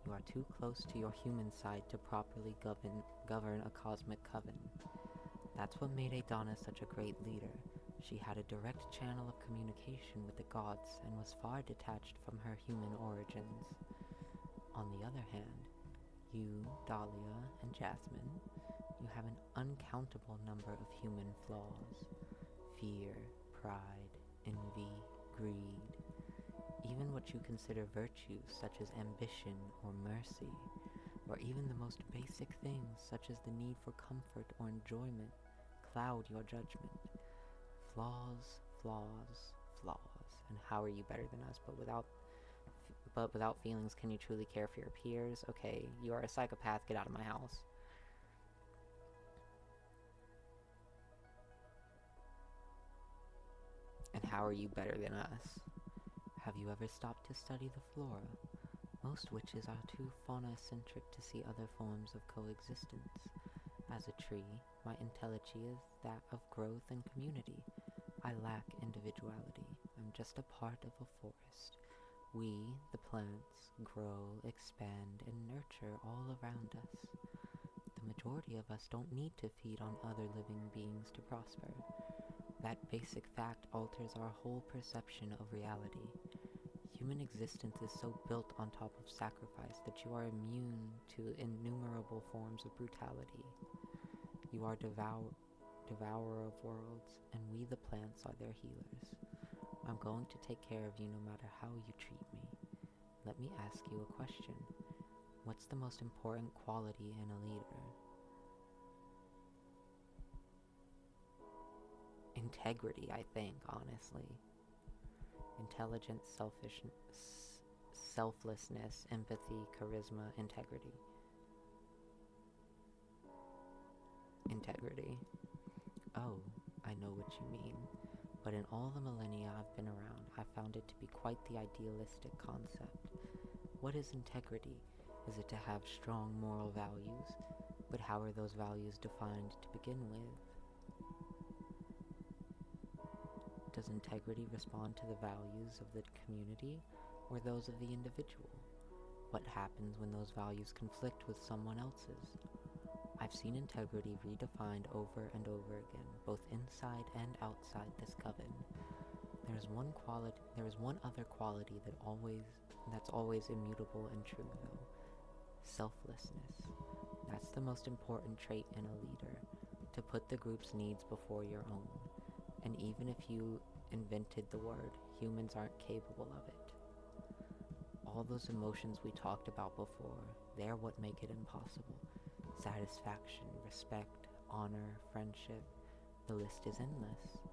You are too close to your human side to properly govern a cosmic coven. That's what made Adana such a great leader. She had a direct channel of communication with the gods and was far detached from her human origins. On the other hand, you, Dahlia, and Jasmine, you have an uncountable number of human flaws. Fear, pride, envy, greed. Even what you consider virtues such as ambition or mercy, or even the most basic things such as the need for comfort or enjoyment, cloud your judgment. Flaws, flaws, flaws. And how are you better than us? But without feelings, can you truly care for your peers? Okay, you are a psychopath. Get out of my house. And how are you better than us? Have you ever stopped to study the flora? Most witches are too fauna-centric to see other forms of coexistence. As a tree, my intelligence is that of growth and community. I lack individuality. I'm just a part of a forest. We, the plants, grow, expand, and nurture all around us. The majority of us don't need to feed on other living beings to prosper. That basic fact alters our whole perception of reality. Human existence is so built on top of sacrifice that you are immune to innumerable forms of brutality. You are devourer of worlds, and we the plants are their healers. I'm going to take care of you no matter how you treat me. Let me ask you a question. What's the most important quality in a leader? Integrity, I think, honestly. Intelligence, selflessness, empathy, charisma, integrity. Integrity. Oh, I know what you mean. But in all the millennia I've been around, I've found it to be quite the idealistic concept. What is integrity? Is it to have strong moral values? But how are those values defined to begin with? Does integrity respond to the values of the community or those of the individual? What happens when those values conflict with someone else's? I've seen integrity redefined over and over again, both inside and outside this coven. There is one other quality that's always immutable and true, though. Selflessness. That's the most important trait in a leader, to put the group's needs before your own. And even if you invented the word, humans aren't capable of it. All those emotions we talked about before, they're what make it impossible. Satisfaction, respect, honor, friendship, the list is endless.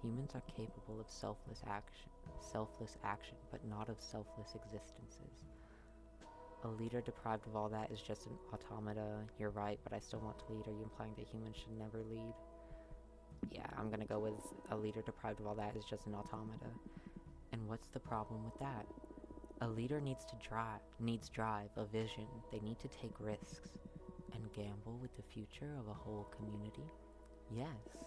Humans are capable of selfless action, but not of selfless existences. A leader deprived of all that is just an automata. You're right, but I still want to lead. Are you implying that humans should never lead? Yeah, I'm gonna go with a leader deprived of all that is just an automata. And what's the problem with that? A leader needs drive, a vision. They need to take risks and gamble with the future of a whole community. Yes.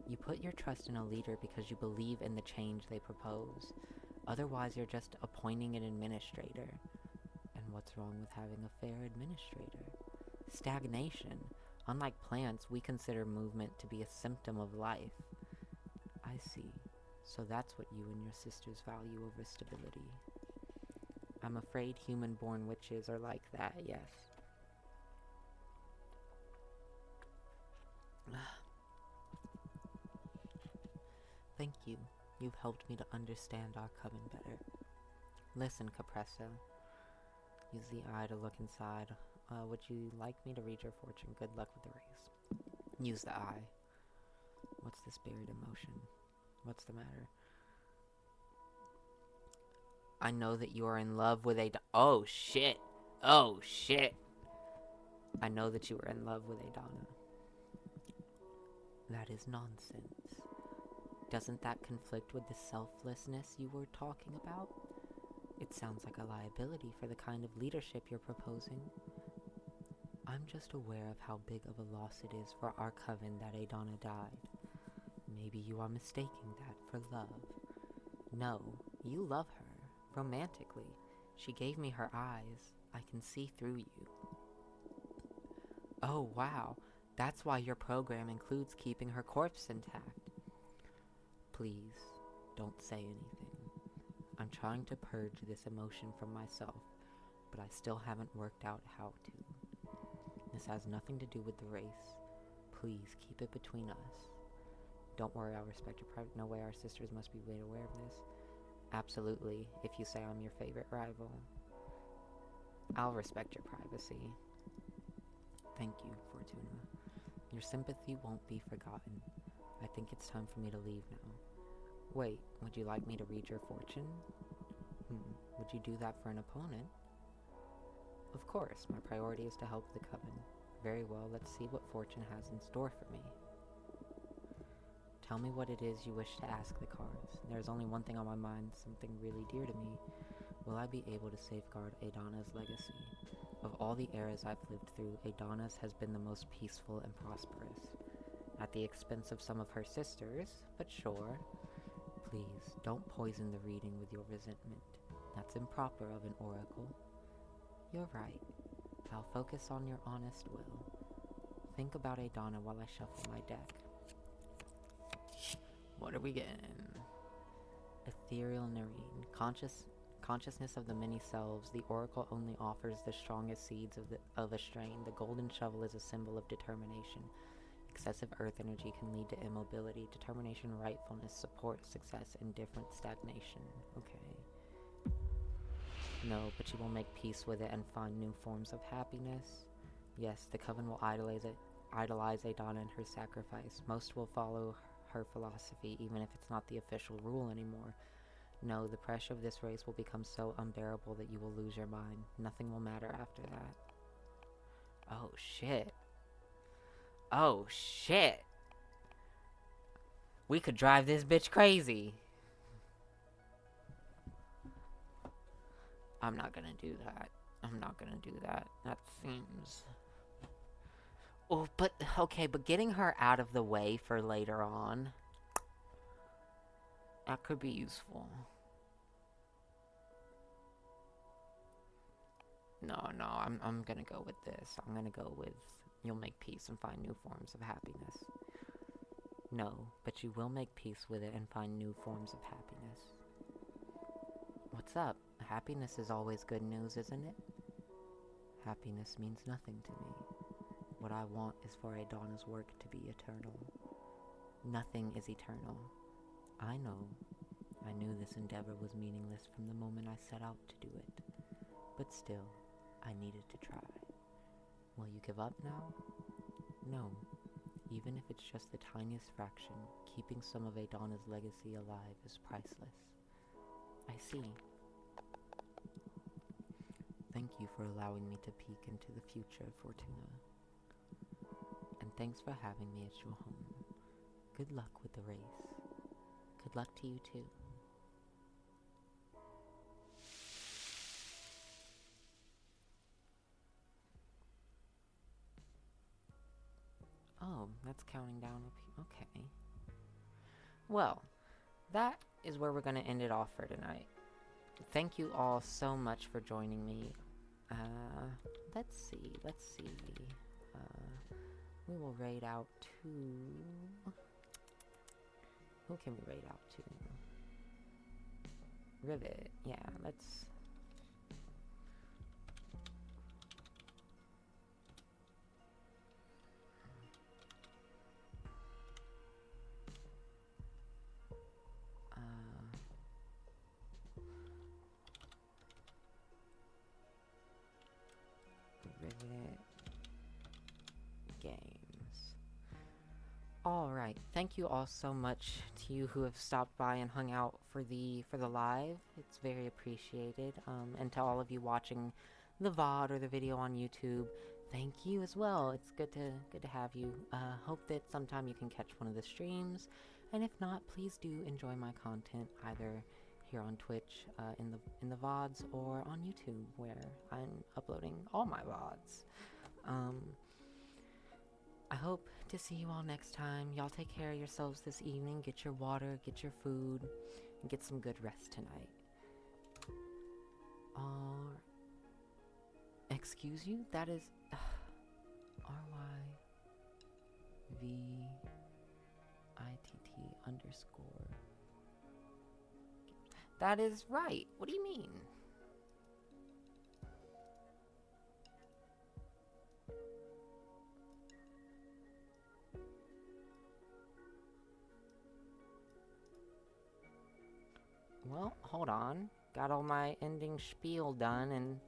You put your trust in a leader because you believe in the change they propose. Otherwise, you're just appointing an administrator. And what's wrong with having a fair administrator? Stagnation. Unlike plants, we consider movement to be a symptom of life. I see. So that's what you and your sisters value over stability. I'm afraid human-born witches are like that, yes. Thank you. You've helped me to understand our coven better. Listen, Capressa. Use the eye to look inside. Would you like me to read your fortune? Good luck with the race. Use the eye. What's this buried emotion? What's the matter? I know that you are in love with oh, shit. Oh, shit. I know that you are in love with Adana. That is nonsense. Doesn't that conflict with the selflessness you were talking about? It sounds like a liability for the kind of leadership you're proposing. I'm just aware of how big of a loss it is for our coven that Adana died. Maybe you are mistaking that for love. No, you love her, romantically. She gave me her eyes. I can see through you. Oh, wow. That's why your program includes keeping her corpse intact. Please, don't say anything. I'm trying to purge this emotion from myself, but I still haven't worked out how to. This has nothing to do with the race. Please, keep it between us. Don't worry, I'll respect your private. No way, our sisters must be made aware of this. Absolutely, if you say I'm your favorite rival. I'll respect your privacy. Thank you, Fortuna. Your sympathy won't be forgotten. I think it's time for me to leave now. Wait, would you like me to read your fortune? Would you do that for an opponent? Of course, my priority is to help the coven. Very well, let's see what fortune has in store for me. Tell me what it is you wish to ask the cards. There's only one thing on my mind, something really dear to me. Will I be able to safeguard Adana's legacy? Of all the eras I've lived through, Adana's has been the most peaceful and prosperous. At the expense of some of her sisters, but sure. Please, don't poison the reading with your resentment. That's improper of an oracle. You're right. I'll focus on your honest will. Think about Adana while I shuffle my deck. What are we getting? Ethereal Nerine. Consciousness of the many selves. The oracle only offers the strongest seeds of a strain. The golden shovel is a symbol of determination. Excessive earth energy can lead to immobility. Determination, rightfulness, support, success, indifference, stagnation. Okay. No, but you will make peace with it and find new forms of happiness. Yes, the coven will idolize Adana and her sacrifice. Most will follow her philosophy, even if it's not the official rule anymore. No, the pressure of this race will become so unbearable that you will lose your mind. Nothing will matter after that. Oh, shit. Oh, shit. We could drive this bitch crazy. I'm not gonna do that. I'm not gonna do that. That seems... Oh, but, okay, but getting her out of the way for later on, that could be useful. No, I'm gonna go with this. I'm gonna go with, you'll make peace and find new forms of happiness. No, but you will make peace with it and find new forms of happiness. What's up? Happiness is always good news, isn't it? Happiness means nothing to me. What I want is for Adana's work to be eternal. Nothing is eternal. I know. I knew this endeavor was meaningless from the moment I set out to do it. But still, I needed to try. Will you give up now? No. Even if it's just the tiniest fraction, keeping some of Adana's legacy alive is priceless. I see. Thank you for allowing me to peek into the future, Fortuna. And thanks for having me at your home. Good luck with the race. Good luck to you too. Oh, that's counting down. Okay. Well, that is where we're going to end it off for tonight. Thank you all so much for joining me. Let's see. We will raid out to... Who can we raid out to? Rivet. Yeah, let's... Rivet Games. Alright, thank you all so much to you who have stopped by and hung out for the live. It's very appreciated. And to all of you watching the VOD or the video on YouTube, thank you as well. It's good to have you. Hope that sometime you can catch one of the streams. And if not, please do enjoy my content either here on Twitch, in the VODs, or on YouTube, where I'm uploading all my VODs. I hope to see you all next time. Y'all take care of yourselves this evening. Get your water, get your food, and get some good rest tonight. Excuse you? That is RYVITT_. That is right. What do you mean? Well, hold on. Got all my ending spiel done, and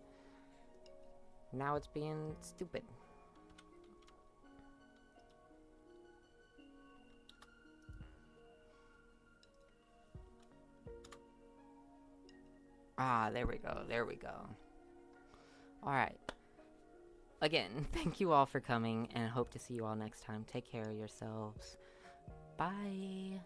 now it's being stupid. Ah, there we go. Alright. Again, thank you all for coming, and hope to see you all next time. Take care of yourselves. Bye!